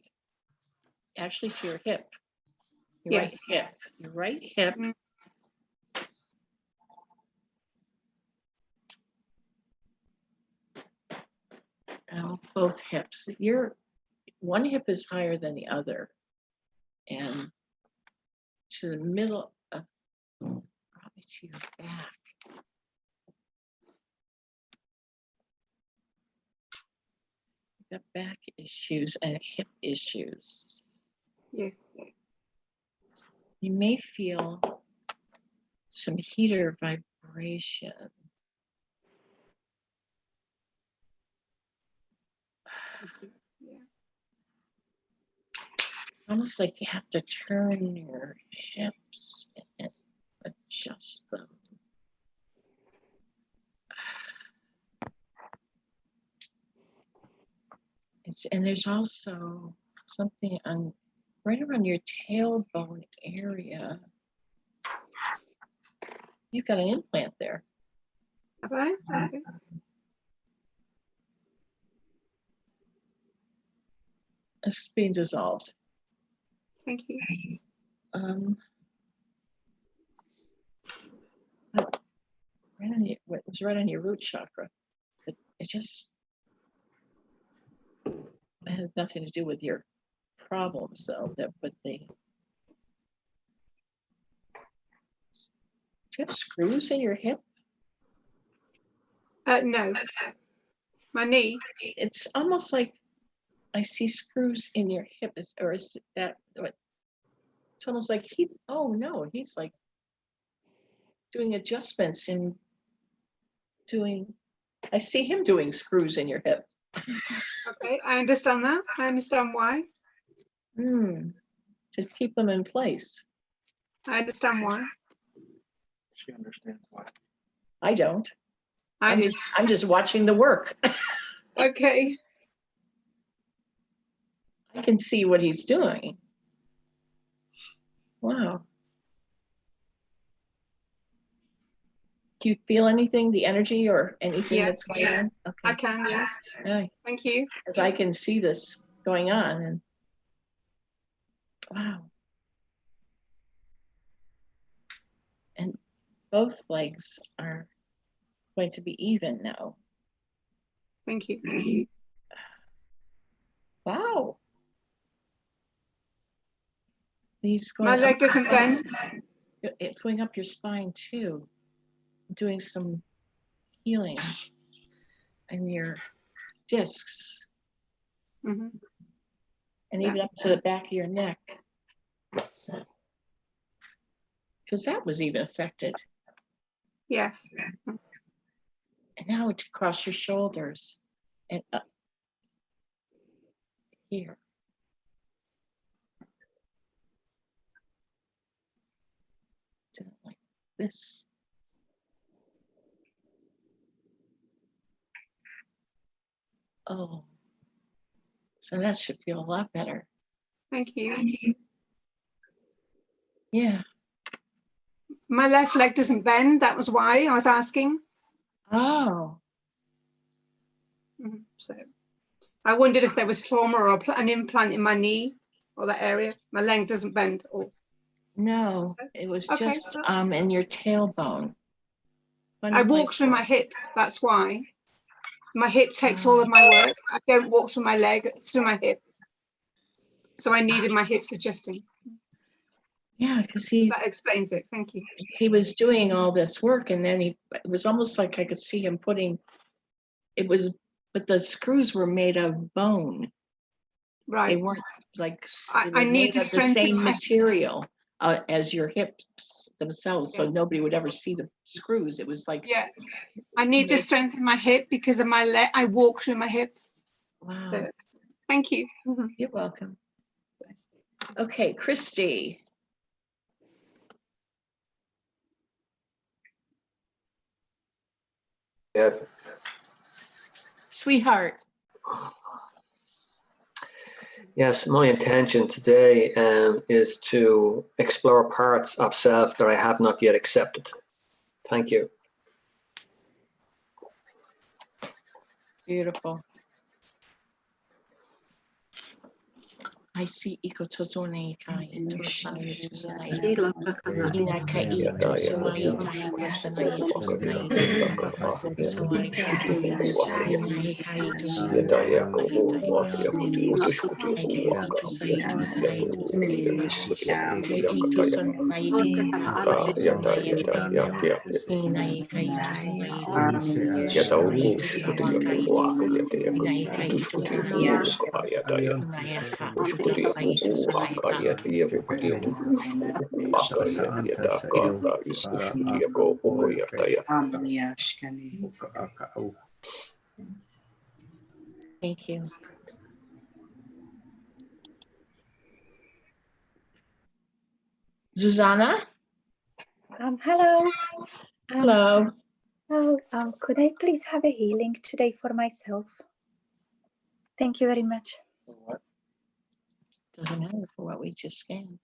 Actually, to your hip. Your Yes. right hip. Your right hip. Oh, both hips. Your one hip is higher than the other, and to the middle of probably to your back. You got back issues and hip issues. Yeah. You may feel some heat or vibration. Almost like you have to turn your hips and adjust them. And there's also something on right around your tailbone area. You've got an implant there. Have I? Okay. It's being dissolved. Thank you. Right on your, it was right on your root chakra. It just, it has nothing to do with your problems though, but do you have screws in your hip? No. My knee. It's almost like I see screws in your hip, or is it that? It's almost like oh no, he's like doing adjustments and I see him doing screws in your hip. Okay, I understand that. I understand why. Just keep them in place. I understand why. She understands why. I don't. I'm just watching the work. Okay. I can see what he's doing. Wow. Do you feel anything, the energy or anything that's going on? Okay. I can, yes. Right. Thank you. As I can see this going on, and wow. And both legs are going to be even now. Thank you. Wow. He's going My leg doesn't bend. It's going up your spine too. Doing some healing in your discs. Mm-hmm. And even up to the back of your neck. Because that was even affected. Yes. And now it's across your shoulders and up here. Like this. Oh, so that should feel a lot better. Thank you. Yeah. My left leg doesn't bend. That was why I was asking. Oh. So I wondered if there was trauma or an implant in my knee or that area. My leg doesn't bend. No, it was just in your tailbone. I walk through my hip. That's why. My hip takes all of my work. I don't walk through my leg, through my hip. So I needed my hips adjusting. Yeah, because that explains it. Thank you. He was doing all this work, and then it was almost like I could see him putting. But the screws were made of bone. Right. They weren't like. I need to strengthen the same material as your hips themselves, so nobody would ever see the screws. It was like. Yeah, I need to strengthen my hip because of my leg. I walk through my hip. Wow. So, thank you. You're welcome. Okay, Christy. Yes. Sweetheart. Yes, my intention today is to explore parts of self that I have not yet accepted. Thank you. Beautiful. I see ikotozone kai tosai tosai ina kai tosai tosai tosai Thank you. Susanna? Hello. Hello. Could I please have a healing today for myself? Thank you very much. Doesn't matter for what we just scanned.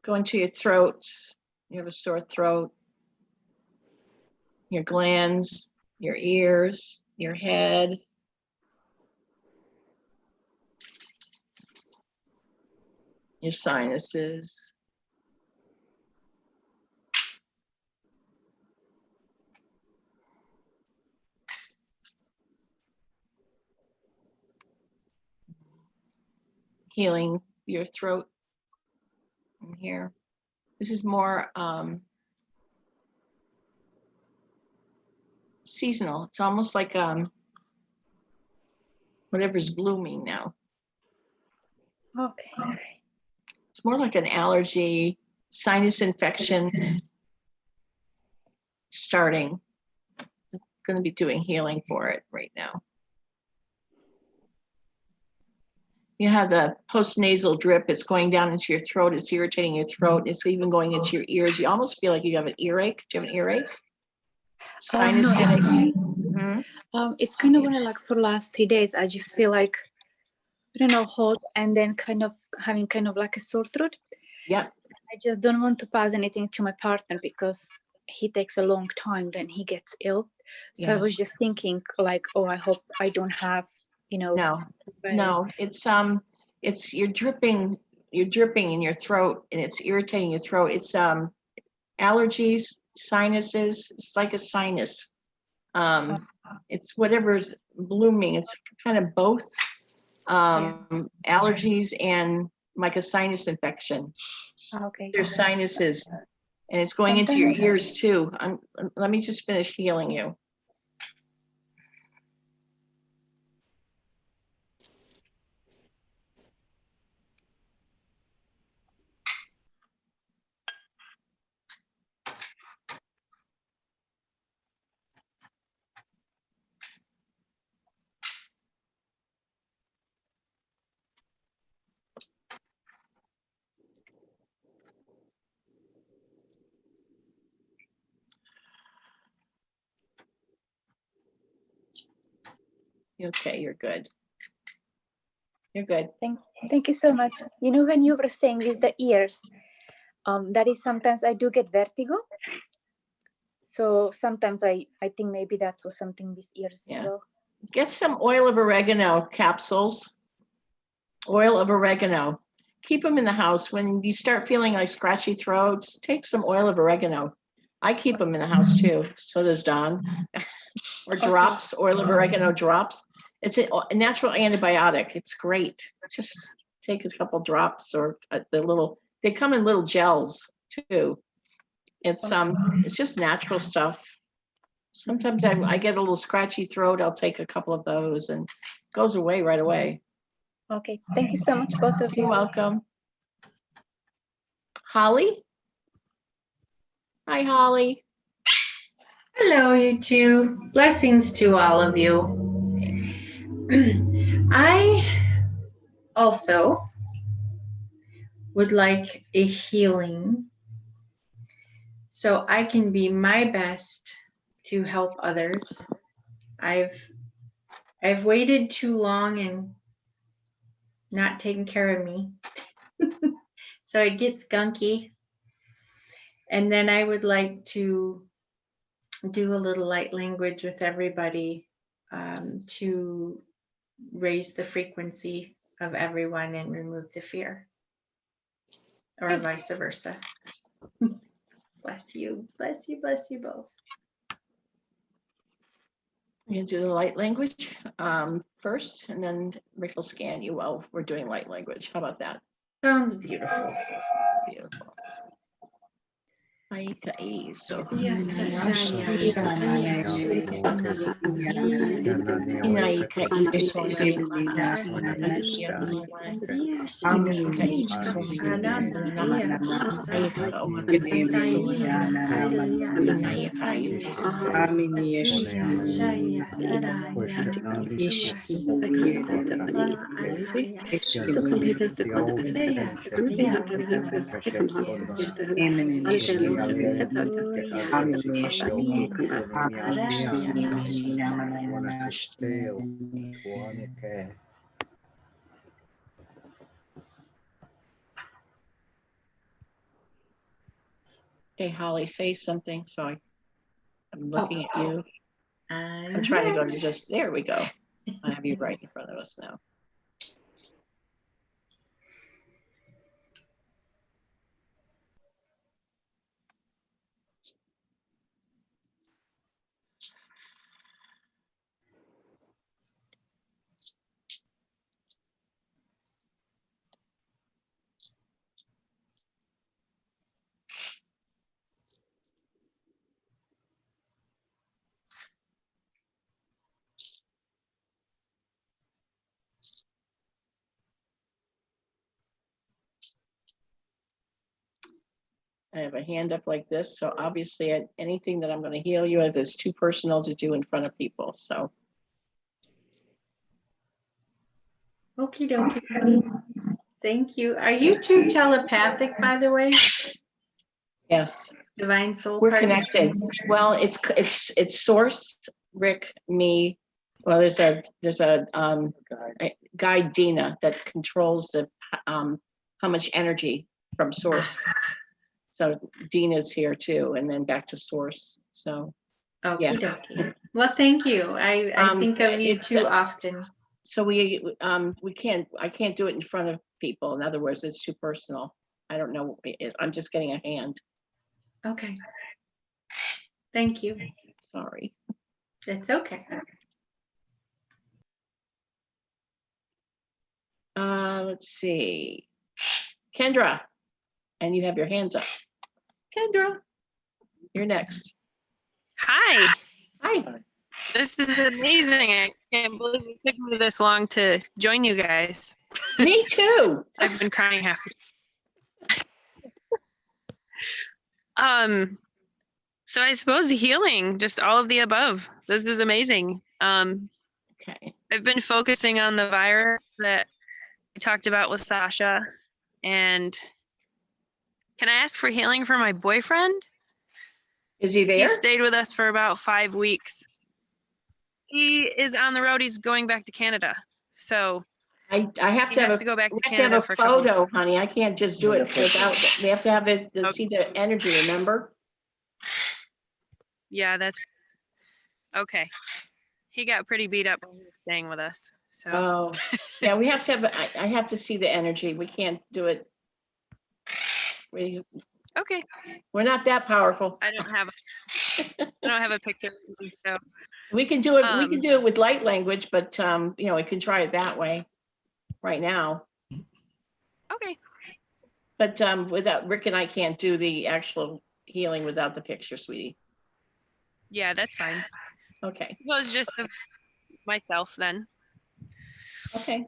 Go into your throat. You have a sore throat. Your glands, your ears, your head. Your sinuses. Healing your throat in here. This is more seasonal. It's almost like whatever's blooming now. Okay. It's more like an allergy, sinus infection starting. I'm going to be doing healing for it right now. You have the postnasal drip. It's going down into your throat. It's irritating your throat. It's even going into your ears. You almost feel like you have an earache. Do you have an earache? Sinus No, headache? Mm-hmm. It's kind of only like for the last 3 days. I just feel like, I don't know, hot and then kind of having kind of like a sore throat. Yeah. I just don't want to pass anything to my partner because he takes a long time when he gets ill. So I Yeah. was just thinking like, oh, I hope I don't have, No, it's you're dripping in your throat and it's irritating your throat. It's allergies, sinuses. It's like a sinus. It's whatever's blooming. It's kind of both allergies and like a sinus infection. Okay. There's sinuses, and it's going into your ears too. Let me just finish healing you. Okay, you're good. You're good. Thank you so much. You know, when you were saying with the ears, that is sometimes I do get vertigo. So sometimes I think maybe that was something with ears as well. Get some oil of oregano capsules. Oil of oregano. Keep them in the house. When you start feeling like scratchy throats, take some oil of oregano. I keep them in the house too. So does Don. Or drops, oil of oregano drops. It's a natural antibiotic. It's great. Just take a couple drops or they come in little gels too. It's just natural stuff. Sometimes I get a little scratchy throat. I'll take a couple of those and it goes away right away. Okay, thank you so much, both of you. You're welcome. Holly? Hi, Holly. Hello, you two. Blessings to all of you. I also would like a healing so I can be my best to help others. I've waited too long and not taken care of me. So it gets gunky. And then I would like to do a little light language with everybody to raise the frequency of everyone and remove the fear, or vice versa. Bless you, bless you, bless you both. We're going to do the light language first, and then Rick will scan you while we're doing light language. How about that? Sounds beautiful. Beautiful. So okay, Holly, say something. So I'm looking at you. I'm trying to go to just, there we go. I have you right in front of us now. I have a hand up like this. So obviously anything that I'm going to heal you with is too personal to do in front of people. So. Okie dokie. Thank you. Are you two telepathic, by the way? Yes. Divine Soul We're Partnership? connected. Well, it's Source, Rick, me. Well, there's a guide, Dina, that controls the how much energy from Source. So Dina's here too, and then back to Source. So Okie dokie. Well, thank you. I think of you too often. So I can't do it in front of people. In other words, it's too personal. I don't know what it is. I'm just getting a hand. Okay. Thank you. Sorry. It's okay. Let's see. Kendra, and you have your hands up. Kendra, you're next. Hi. Hi. This is amazing. I can't believe it took me this long to join you guys. Me too. I've been crying half the so I suppose healing, just all of the above. This is amazing. Okay. I've been focusing on the virus that I talked about with Sasha. And can I ask for healing for my boyfriend? Is he there? He stayed with us for about 5 weeks. He is on the road. He's going back to Canada. So I have he to has have to go back to we have to Canada have for a a couple photo, honey. I can't just do it without. We have to have it to see the energy. Remember? Yeah, that's okay. He got pretty beat up when he was staying with us. So Oh, yeah. We have to have. I have to see the energy. We can't do it. Okay. We're not that powerful. I don't have a picture. So We can do it. We can do it with light language, but you know, we can try it that way right now. Okay. But without Rick and I can't do the actual healing without the picture, sweetie. Yeah, that's fine. Okay. Well, it's just myself then. Okay.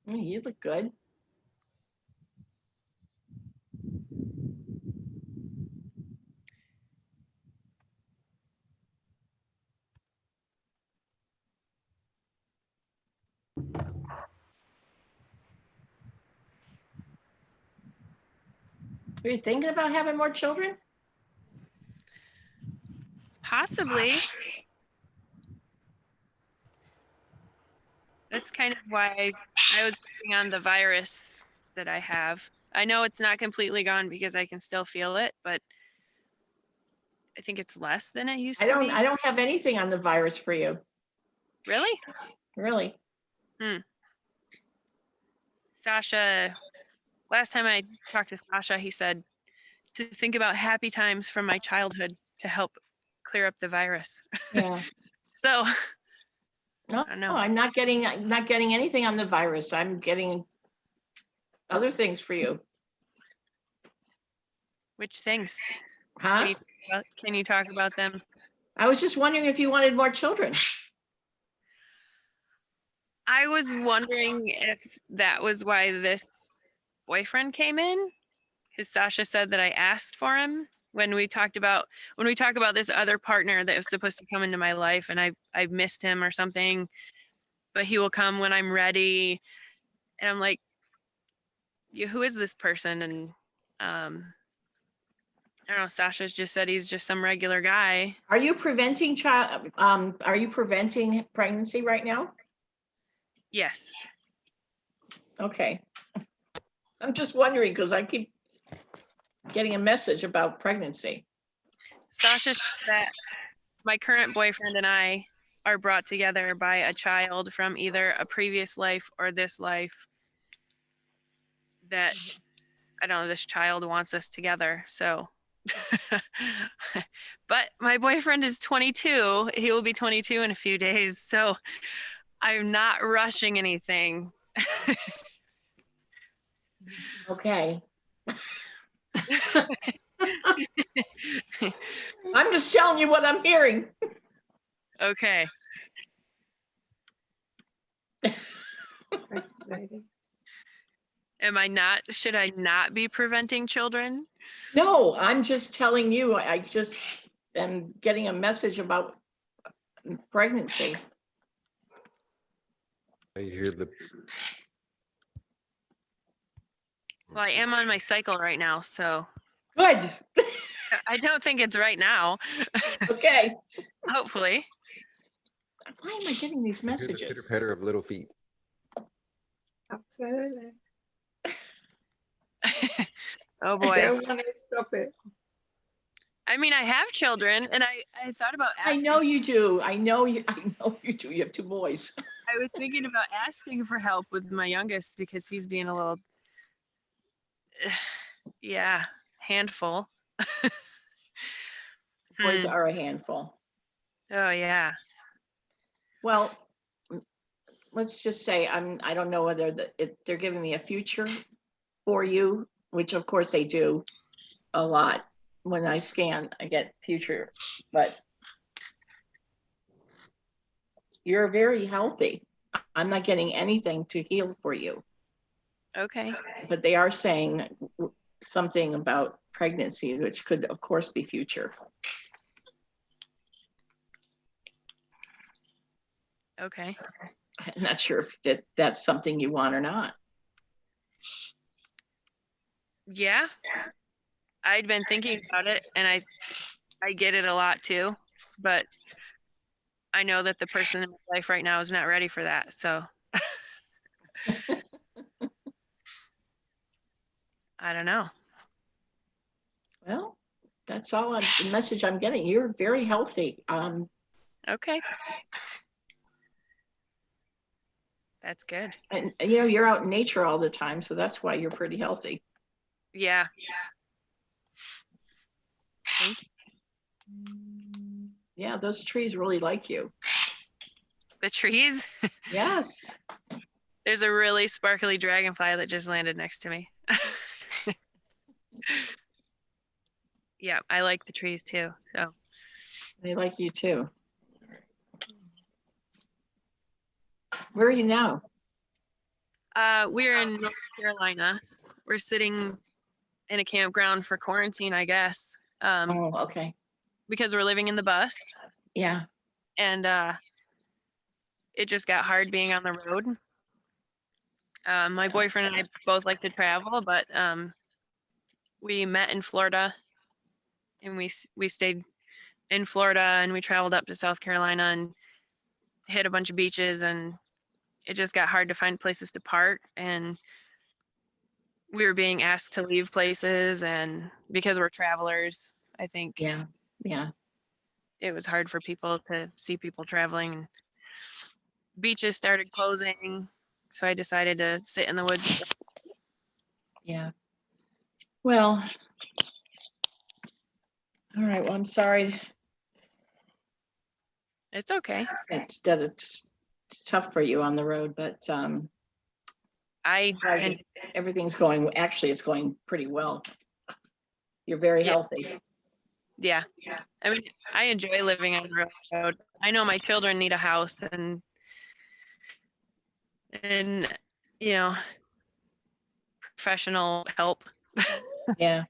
You look good. Are you thinking about having more children? Possibly. That's kind of why I was working on the virus that I have. I know it's not completely gone because I can still feel it, but I think it's less than it used to be. I don't have anything on the virus for you. Really? Really? Sasha, last time I talked to Sasha, he said to think about happy times from my childhood to help clear up the virus. Yeah. So No, I know. I'm not getting anything on the virus. I'm getting other things for you. Which things? Huh? Can you talk about them? I was just wondering if you wanted more children. I was wondering if that was why this boyfriend came in, because Sasha said that I asked for him when we talk about this other partner that was supposed to come into my life, and I missed him or something, but he will come when I'm ready. And I'm like, yeah, who is this person? And I don't know. Sasha's just said he's just some regular guy. Are you preventing pregnancy right now? Yes. Okay. I'm just wondering because I keep getting a message about pregnancy. Sasha said that my current boyfriend and I are brought together by a child from either a previous life or this life, that I don't know, this child wants us together. So but my boyfriend is 22. He will be 22 in a few days. So I'm not rushing anything. Okay. I'm just telling you what I'm hearing. Okay. Should I not be preventing children? No, I'm just telling you, I just am getting a message about pregnancy. I hear the. Well, I am on my cycle right now, so. Good. I don't think it's right now. Okay. Hopefully. Why am I getting these I hear the messages? pitter patter of little feet. Absolutely. Oh boy. I don't want to stop it. I mean, I have children, and I thought about I asking. know you do. I know you do. You have 2 boys. I was thinking about asking for help with my youngest because he's being a little, yeah, handful. Boys are a handful. Oh yeah. Well, let's just say I don't know whether they're giving me a future for you, which of course they do a lot. When I scan, I get future, but you're very healthy. I'm not getting anything to heal for you. Okay. But they are saying something about pregnancy, which could of course be future. Okay. I'm not sure if that's something you want or not. Yeah. I'd been thinking about it, and I get it a lot too, but I know that the person in my life right now is not ready for that. So I don't know. Well, that's all the message I'm getting. You're very healthy. Okay. That's good. And you know, you're out in nature all the time, so that's why you're pretty healthy. Yeah. Thank you. Yeah, those trees really like you. The trees? Yes. There's a really sparkly dragonfly that just landed next to me. Yeah, I like the trees too. So they like you too. Where are you now? We're in North Carolina. We're sitting in a campground for quarantine, I guess. Oh, okay. Because we're living in the bus. Yeah. And it just got hard being on the road. My boyfriend and I both like to travel, but we met in Florida, and we stayed in Florida, and we traveled up to South Carolina and hit a bunch of beaches and it just got hard to find places to park, and we were being asked to leave places, and because we're travelers, I think Yeah. it was hard for people to see people traveling. Beaches started closing, so I decided to sit in the woods. Yeah. Well, all right. Well, I'm sorry. It's okay. It's tough for you on the road, but everything's going. Actually, it's going pretty well. You're very healthy. Yeah. I mean, I enjoy living on the road. I know my children need a house, and you know, professional help. Yeah.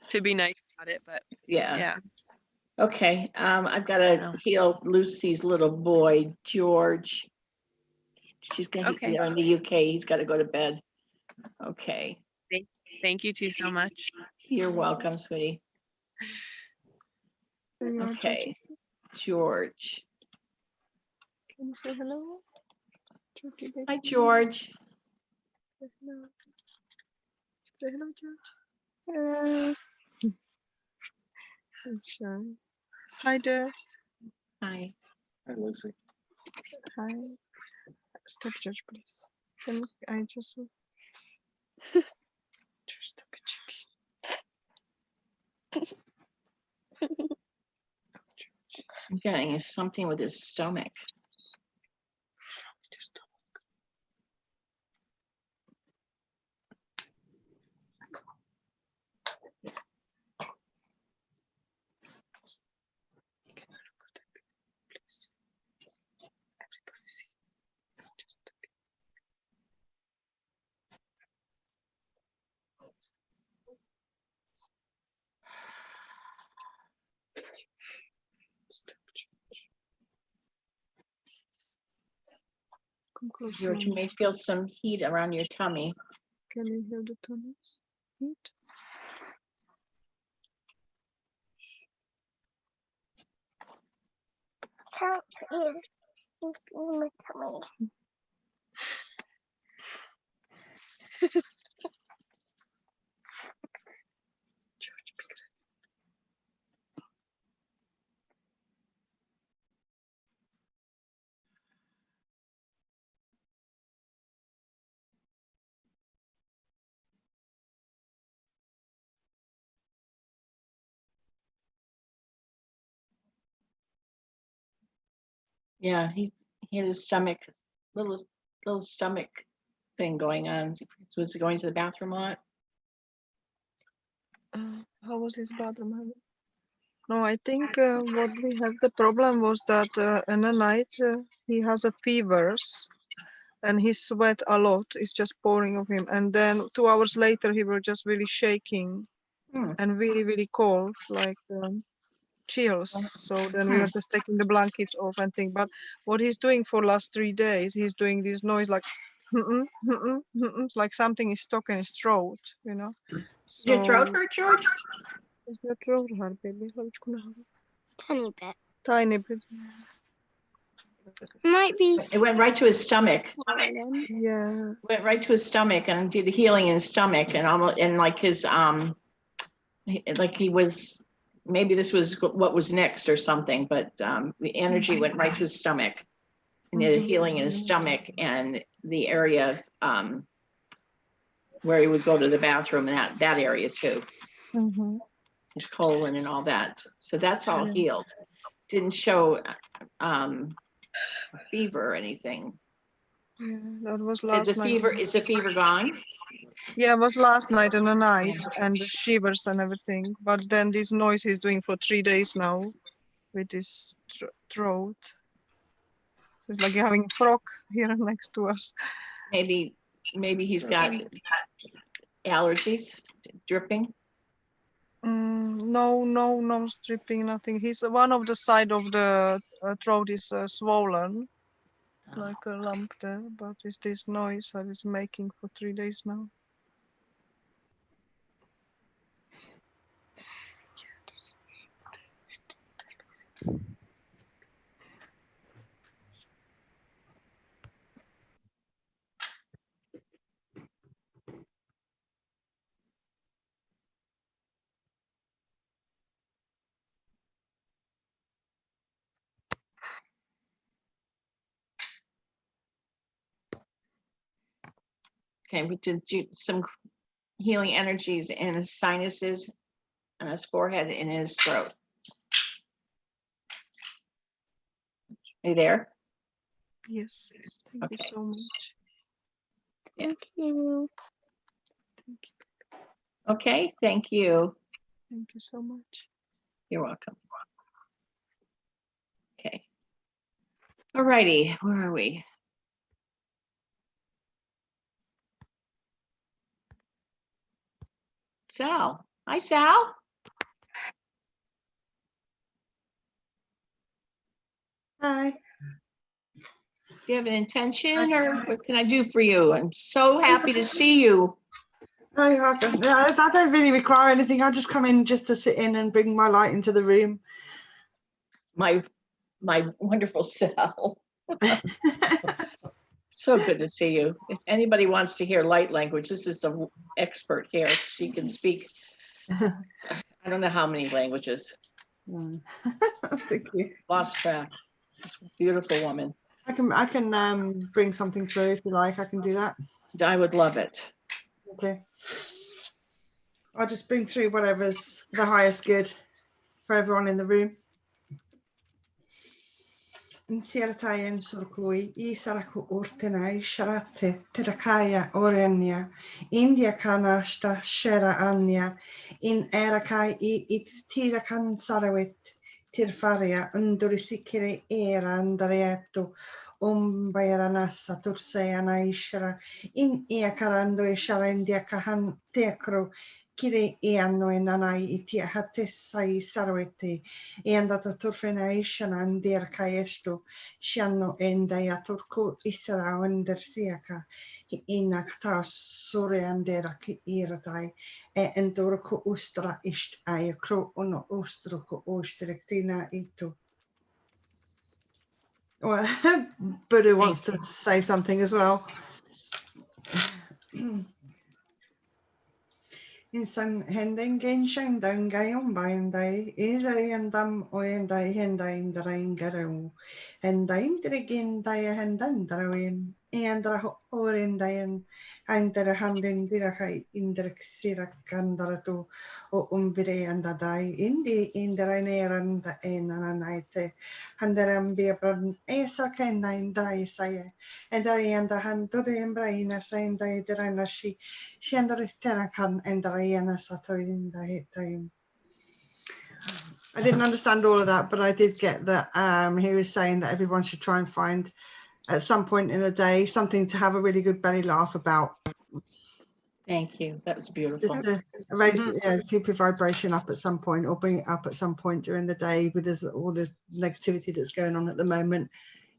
To be nice about it, but Yeah. Okay. I've got to heal Lucy's little boy, George. She's gonna be in the UK. He's got to go to bed. Okay. Thank you too so much. You're welcome, sweetie. Okay. George. Can you say hello? Hi, George. Say hello. Say hello, George. Hello. He's shy. Hi there. Hi. Hi, Lucy. Hi. Stop, George, please. Can I just... George, stop it, cheeky. I'm getting something with his stomach. Come close, George, you may feel some heat around your tummy. Can you hear the tummy heat? So is in my tummy. Yeah, he had his stomach, little stomach thing going on. Was he going to the bathroom a lot? How was his bathroom habit? No, I think what we have the problem was that in the night he has a fevers and he sweat a lot. It's just pouring of him. And then 2 hours later, he was just really shaking and really, really cold, like chills. So then we were just taking the blankets off and thing. But what he's doing for last 3 days, he's doing this noise like, like something is stuck in his throat, you know. Your throat hurt, George? Is your throat hurt, baby? Tiny bit. Tiny bit. Might be. It went right to his stomach. Yeah. Went right to his stomach and did the healing in his stomach and almost and like his like he was maybe this was what was next or something, but the energy went right to his stomach and did a healing in his stomach and the area where he would go to the bathroom and that area too. His colon and all that. So that's all healed. Didn't show fever or anything. Yeah, that was last night. Is the fever gone? Yeah, it was last night and the night and the shivers and everything. But then this noise he's doing for 3 days now with his throat. It's like you're having a frog here next to us. Maybe he's got allergies, dripping. No stripping, nothing. He's one of the side of the throat is swollen, like a lump there. But it's this noise that is making for 3 days now. Okay, we did some healing energies in his sinuses, and his forehead, and his throat. Are you there? Yes. Thank you so much. Thank you. Okay, thank you. Thank you so much. You're welcome. Okay. All righty, where are we? Sal. Hi, Sal. Hi. Do you have an intention, or what can I do for you? I'm so happy to see you. Hi, Harker. No, I don't really require anything. I'll just come in just to sit in and bring my light into the room. My wonderful Sal. So good to see you. If anybody wants to hear light language, this is an expert here. She can speak, I don't know how many languages. Thank you. Lost track. This beautiful woman. I can bring something through if you like. I can do that. I would love it. Okay. I'll just bring through whatever's the highest good for everyone in the room. Insiaratayan surkui isaraku urtenai sharate terakaya orenia India kanashta shera anya in erakai it tirakan sarawit tirfaria undurisikiri era andarietto bayranassa tursayana ishara in iakarando ishara india kahan tekro kiri ianno enanai itia hatessai sarawete iandato turfena ishana andir kayesto shianno endaya turku isra undersiaka inakta sure andera ki iratai endurku ustra ist ayakro uno ustruku ostrektina itu. Well, Buddha wants to say something as well. Insan henden genshen dangayon bayandai isariandam oyandai hendai indaraingarau hendai indrigendaya hendandarawin Andra orendayan andra handen dirakai indrexirakandarato o umbire andadai indi indraineranda enanaite handaram biabran esakenda indai saye endarianda handode embraina sainda idranashi shendriterakan endraiana sato indai. I didn't understand all of that, but I did get that he was saying that everyone should try and find at some point in the day something to have a really good belly laugh about. Thank you. That was beautiful. Just to raise, keep your vibration up at some point, or bring it up at some point during the day with all the negativity that's going on at the moment.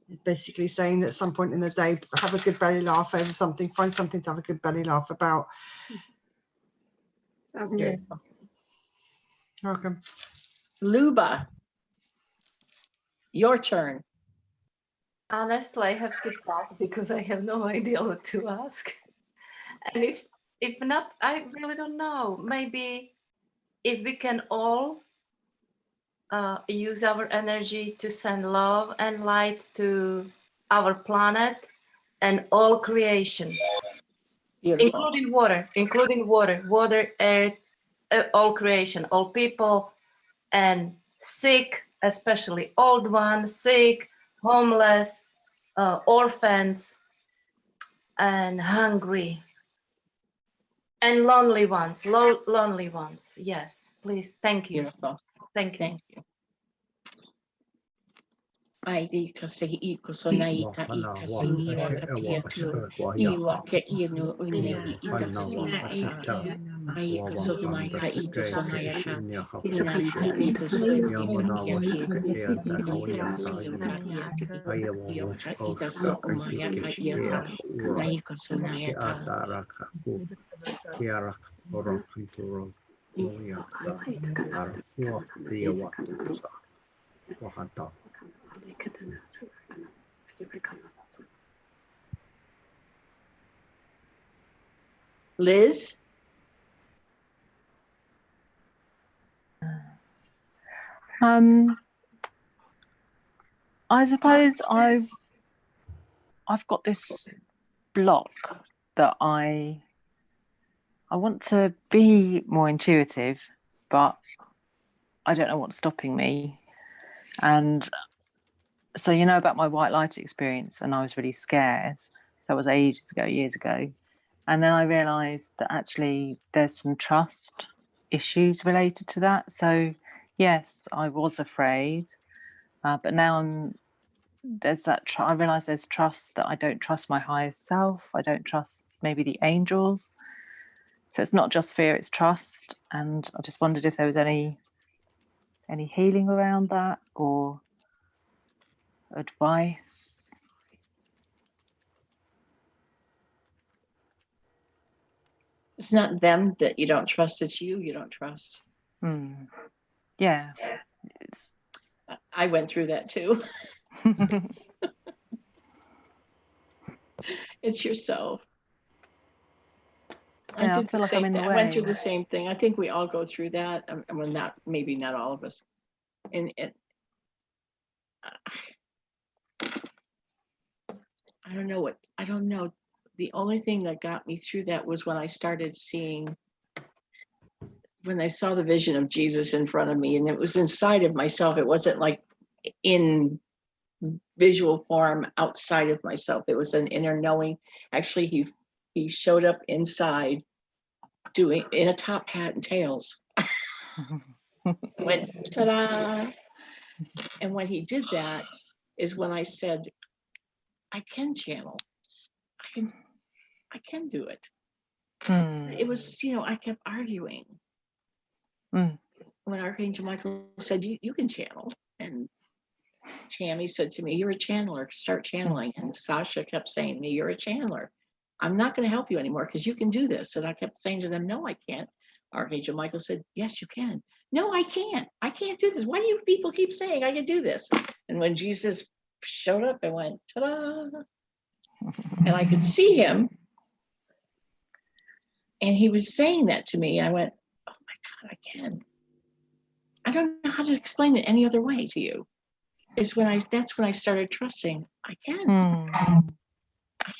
It's basically saying at some point in the day, have a good belly laugh over something, find something to have a good belly laugh about. Sounds good. Welcome. Luba, your turn. Honestly, I have to pass because I have no idea what to ask. And if not, I really don't know. Maybe if we can all use our energy to send love and light to our planet and all creation, including water, air, all creation, all people, and sick, especially old ones, sick, homeless, orphans, and hungry, and lonely ones, lonely ones. Yes, please. Thank you. Beautiful. Thank you. Thank you. Ai kasi iko so na ita kasi ni wakatia tu I waka ino une ita kasi ai kaso na ita ito so na yaka ina ita ito so na yaka ita so ma yaka ita na ikaso na yaka Liz? I suppose I've got this block that I want to be more intuitive, but I don't know what's stopping me. And so, you know about my white light experience, and I was really scared. That was ages ago, years ago. And then I realized that actually there's some trust issues related to that. So yes, I was afraid, but now there's that, I realize there's trust, that I don't trust my higher self. I don't trust maybe the angels. So it's not just fear, it's trust. And I just wondered if there was any healing around that or advice. It's not them that you don't trust, it's you don't trust. Yeah. I went through that too. It's yourself. Yeah, I did I feel the like I'm same in the thing. I went through way. the same thing. I think we all go through that. Well, maybe not all of us. And I don't know. The only thing that got me through that was when I saw the vision of Jesus in front of me, and it was inside of myself. It wasn't like in visual form outside of myself. It was an inner knowing. Actually, he showed up inside in a top hat and tails. Went ta-da! And when he did that is when I said, I can channel. I can do it. It was, I kept arguing. When Archangel Michael said, you can channel. And Tammy said to me, you're a channeler, start channeling. And Sasha kept saying to me, you're a channeler. I'm not going to help you anymore because you can do this. And I kept saying to them, no, I can't. Archangel Michael said, yes, you can. No, I can't. I can't do this. Why do you people keep saying I can do this? And when Jesus showed up, I went, ta-da. And I could see him. And he was saying that to me. I went, oh my God, I can. I don't know how to explain it any other way to you. That's when I started trusting. I can. I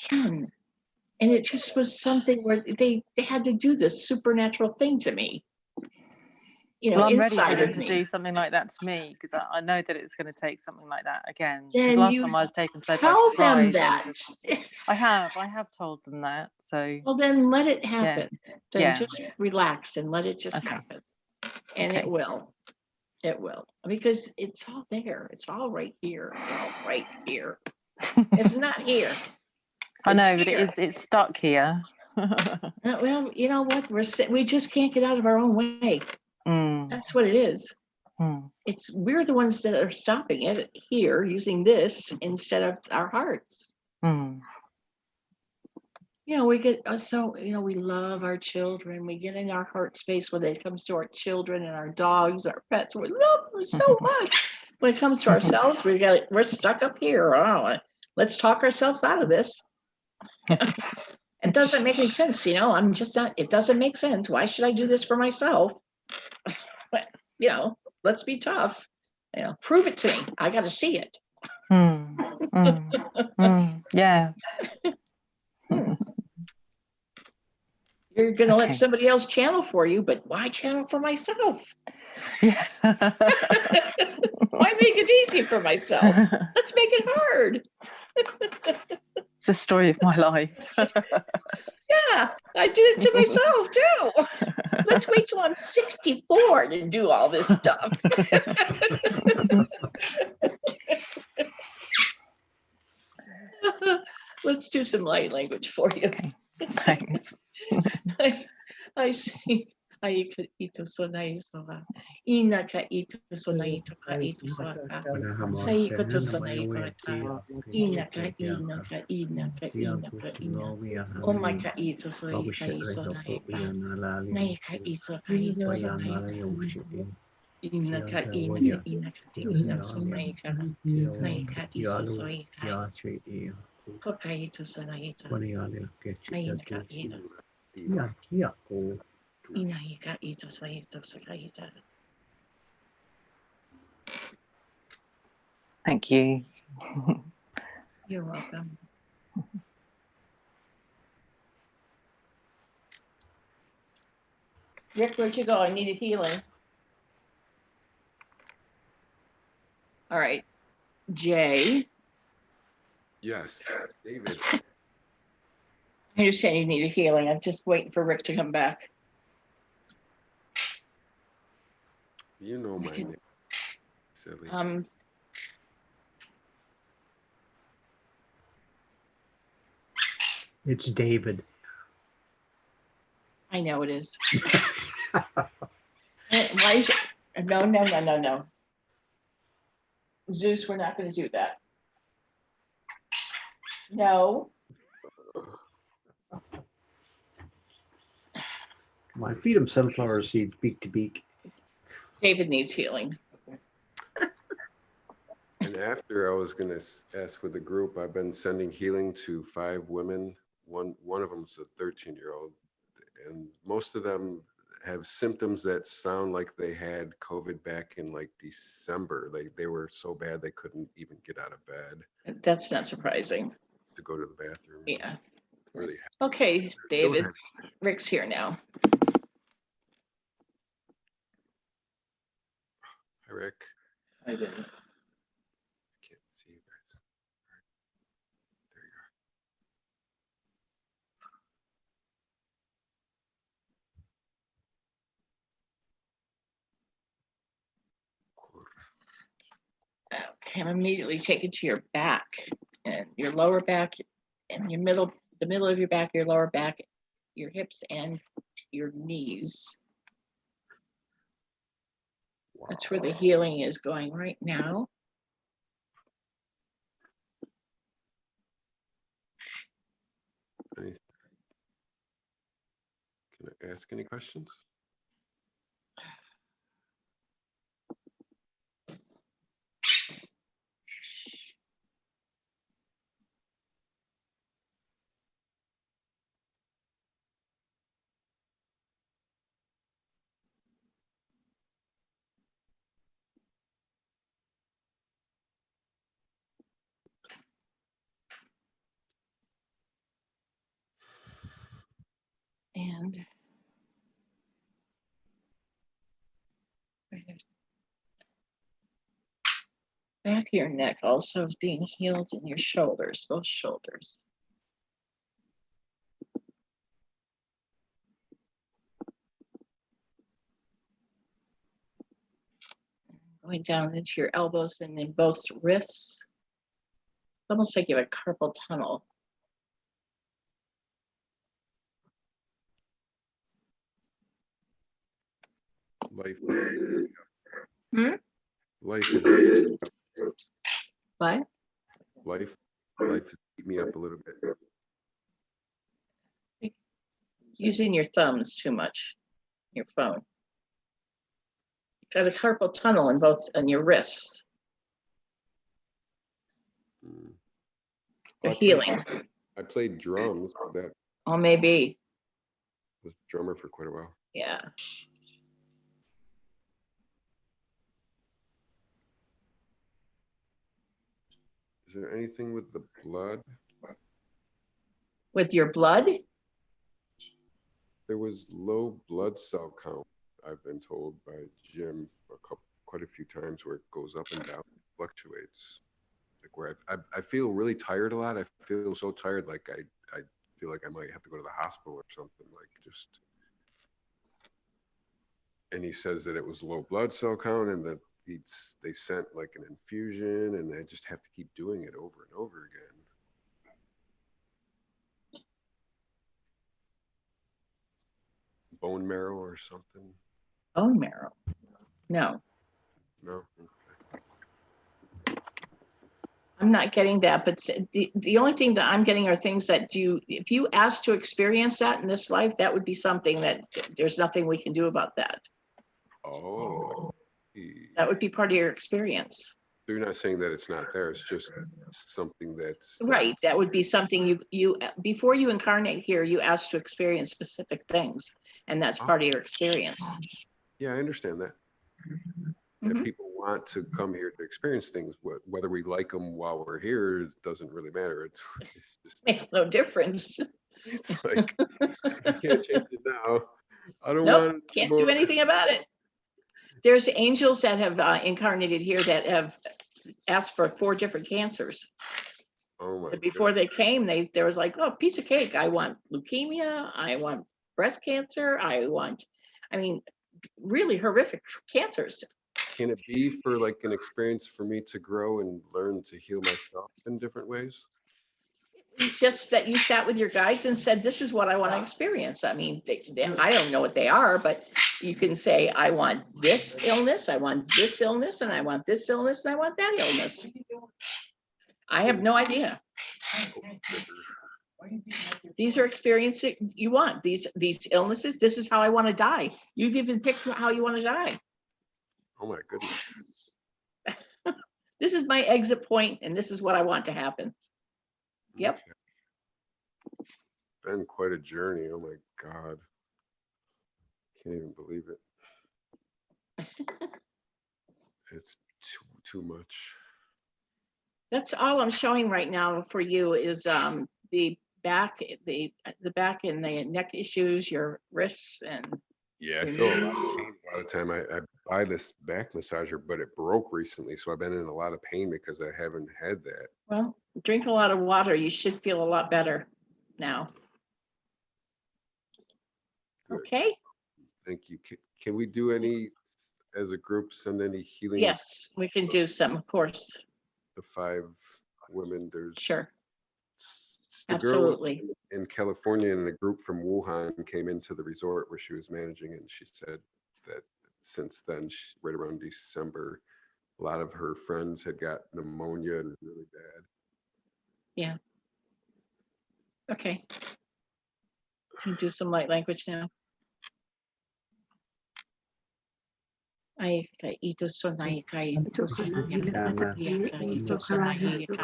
can. And it just was something where they had to do this supernatural thing to me. Well, I'm ready for inside them of to me. do something like that to me, because I know that it's going to take something like that again. Because Then last you time I was taken so by tell them surprise. that. I have told them that. So Well, then let it happen. Then Yeah. just relax and let it just happen. And it will. It will. Because it's all there. It's all right here. It's all right here. It's not here. I know, It's but here. it's stuck here. Well, you know what? We just can't get out of our own way. That's what it is. We're the ones that are stopping it here using this instead of our hearts. We get we love our children. We get in our heart space when it comes to our children and our dogs, our pets. We love them so much. When it comes to ourselves, we're stuck up here. Oh, let's talk ourselves out of this. It doesn't make any sense, I'm just not, it doesn't make sense. Why should I do this for myself? But, let's be tough. Prove it to me. I got to see it. Yeah. You're going to let somebody else channel for you, but why channel for myself? Yeah. Why make it easy for myself? Let's make it hard. It's the story of my life. Yeah, I did it to myself too. Let's wait till I'm 64 to do all this stuff. Let's do some light language for you. Thanks. I see. Aika ito sonai soa. Ina ka ito sonai to ka ito soa ka. Sai ka to sonai ka ta. Ina ka ina ka ina ka ina ka ina. O mai ka ito soi ka iso nai ka. Nai ka ito ka ito sonai ka. Ina ka ina ka ina ka ina sonai ka. Nai ka iso soi ka. Ko ka ito sonai ka. Ina ka ina. Inaika ito sa ito sa kaita. Thank you. You're welcome. Rick, where'd you go? I needed healing. All right. Jay. Yes, David. I understand you needed healing. I'm just waiting for Rick to come back. You know my name. Silly. It's David. I know it is. Why is it? No. Zeus, we're not going to do that. No. Come on, feed him sunflower seeds beak to beak. David needs healing. And after I was going to ask with the group, I've been sending healing to 5 women. One of them's a 13-year-old, and most of them have symptoms that sound like they had COVID back in like December. They were so bad they couldn't even get out of bed. That's not surprising. To go to the bathroom. Yeah. Really. Okay, David. Rick's here now. Hi, Rick. Hi, David. I can't see you guys. There you Okay, I'm immediately taken to your back and your lower back and your middle, the middle of your back, your lower back, your hips and your knees. That's where the healing is going right now. Can I ask any questions? And back of your neck also is being healed in your shoulders, both shoulders. Going down into your elbows and then both wrists. It's almost like you have a carpal tunnel. Life is Life is what? Life has beat me up a little bit. Using your thumbs too much. Your phone. You've got a carpal tunnel in both on your wrists. The healing. I played drums. That Oh, maybe. was a drummer for quite a while. Yeah. Is there anything with the blood? With your blood? There was low blood cell count, I've been told by Jim quite a few times, where it goes up and down, fluctuates. Like where I feel really tired a lot. I feel so tired, like I feel like I might have to go to the hospital or something, like just. And he says that it was low blood cell count and that they sent like an infusion and I just have to keep doing it over and over again. Bone marrow or something? Bone marrow? No. No? I'm not getting that, but the only thing that I'm getting are things that if you ask to experience that in this life, that would be something that there's nothing we can do about that. Oh. That would be part of your experience. So you're not saying that it's not there, it's just something that's... Right, that would be something you before you incarnate here, you ask to experience specific things, and that's part of your experience. Yeah, I understand that. If people want to come here to experience things, whether we like them while we're here, it doesn't really matter. It's just makes no difference. It's like, you can't change it now. I don't Nope, want it can't do anymore. anything about it. There's angels that have incarnated here that have asked for 4 different cancers. Oh my But before they came, there was like, oh, piece of cake. I want leukemia. I want breast cancer. I mean, really horrific cancers. Can it be for like an experience for me to grow and learn to heal myself in different ways? It's just that you sat with your guides and said, this is what I want to experience. I mean, I don't know what they are, but you can say, I want this illness, I want this illness, and I want this illness, and I want that illness. I have no idea. These are experiences you want. These illnesses, this is how I want to die. You've even picked how you want to die. Oh my goodness. This is my exit point, and this is what I want to happen. Yep. Okay. Been quite a journey. Oh my God. Can't even believe it. It's too much. That's all I'm showing right now for you is the back and the neck issues, your wrists and Yeah, I your feel a lot knees. of pain a lot of time. I buy this back massager, but it broke recently, so I've been in a lot of pain because I haven't had that. Well, drink a lot of water. You should feel a lot better now. Good. Okay. Thank you. Can we do any, as a group, send any healing? Yes, we can do some, of course. The 5 women, there's Sure. the girl Absolutely. in California, and a group from Wuhan came into the resort where she was managing, and she said that since then, right around December, a lot of her friends had got pneumonia and really bad. Yeah. Okay. So do some light language now. Ai ka ito sonai kai ito sonai ka ito sonai ka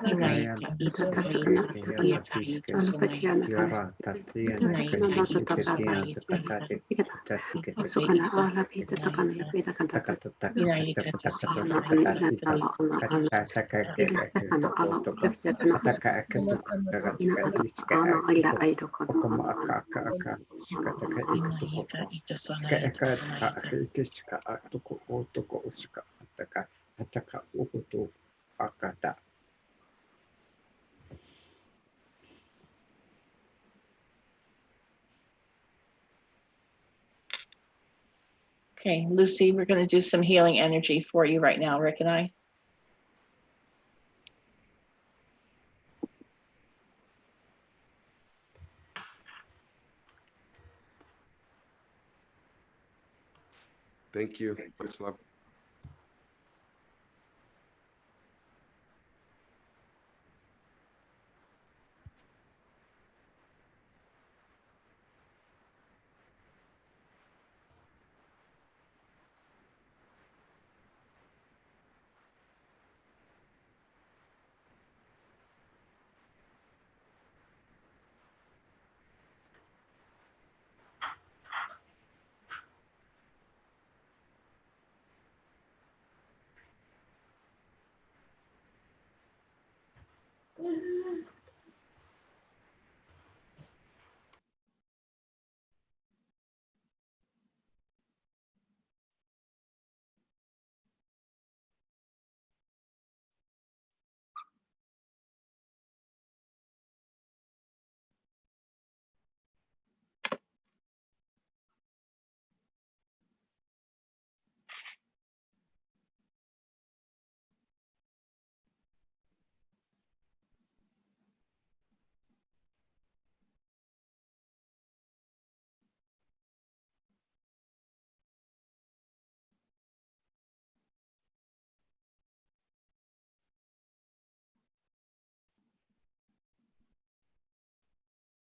inai ka ito sonai ka ito sonai ka inai ka ito sonai Okay, Lucy, we're going to do some healing energy for you right now, Rick and I. Thank you. Much love.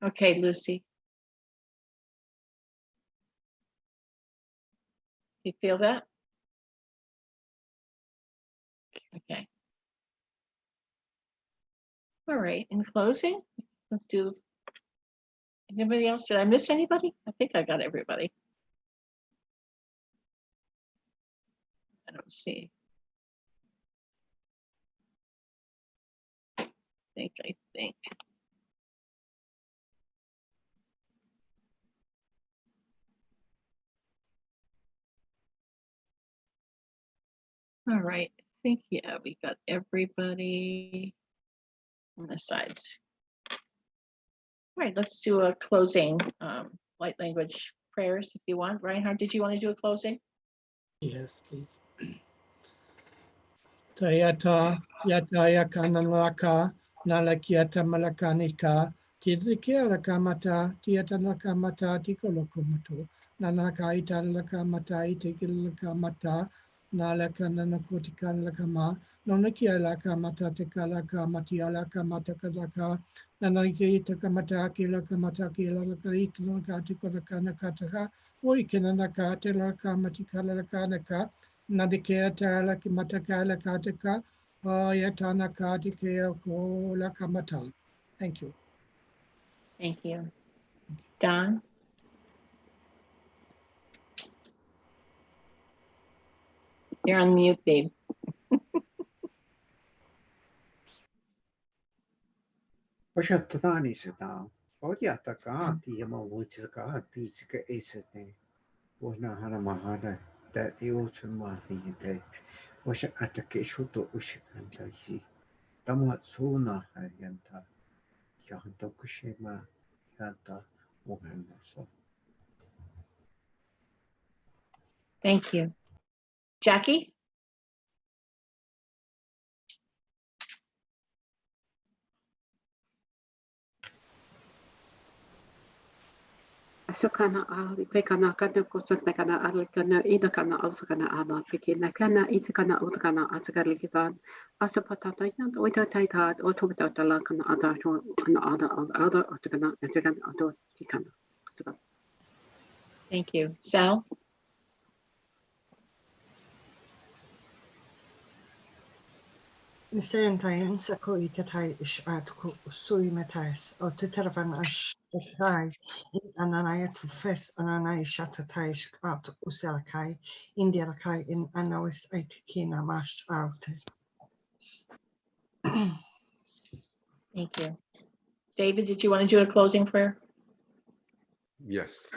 Okay, Lucy. You feel that? Okay. All right, in closing, let's do, anybody else? Did I miss anybody? I think I got everybody. I don't see. I think. All right. I think, yeah, we got everybody on the sides. All right, let's do a closing light language prayers if you want. Reinhard, did you want to do a closing? Yes, please. Tayata yataya kananaka nalakiata malakanika tidikia lakamata tiata lakamata tikolokomato nanakaita lakamata itikalakamata nalakananakotika lakama nonakia lakamata tekalakamatia lakamata kalaka nanakita kamata kilakamata kilakamata Oikananaka telakamatika lakanaka Nadikea tala kimatakala kataka yatana katikea ko la kamata. Thank you. Thank you. Don? You're on mute, babe. Oshatani sita. Odyataka tiama wuchaka tisika esete. Wasna hana mahana that the ocean mahni day. Washa atake shuto ushikanta si. Tamat suna hayanta. Yahanta kushima yanta muhannaso. Thank you. Jackie? Sukana ali pekana kana kosakna kana ali kana ida kana ausakana ala fikina kana itakana utakana asakalikitan asapatata yan oita taita otobata la kana ada kana ada otakana etakana ado kitana. Thank you. Sal? Nsentain sako itatai ish atku sui metais o titervan ash tai in ananayat fes ananay shatatai ish at uselakai indialakai in anawis aitikina mash out. Thank you. David, did you want to do a closing prayer? Yes.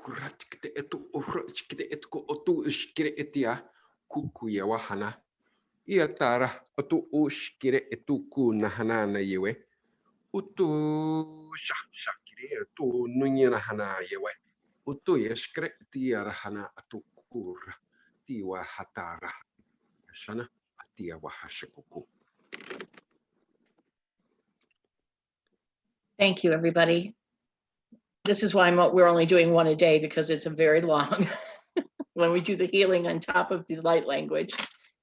Kuratikte etu urachkite etku otu ishkire etia kukuya wahana. Iatara otu ushkire etu kunahana na yewe. Utu shakire etu nunyana hana yewe. Utu yeshkire tiara hana atu kura. Tiwa hatara. Shana atia wahashakuku. Thank you, everybody. This is why we're only doing one a day, because it's a very long. When we do the healing on top of the light language,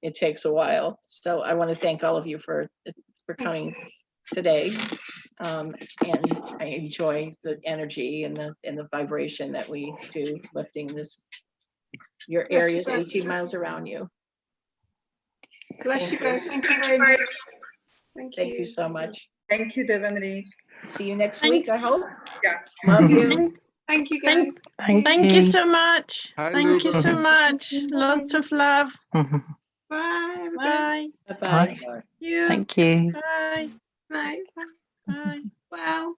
it takes a while. So I want to thank all of you for coming today. And I enjoy the energy and the vibration that we do, lifting this, your areas 18 miles around you. Bless you both. Thank you very much. Thank you so much. Thank you, Devanri. See you next week, I hope. Yeah. Love you. Thank you, guys. Thank you so much. Hi, Thank you Luba. so much. Lots of love. Bye. Bye. Bye-bye. You. Thank you. Bye. Night. Bye. Well.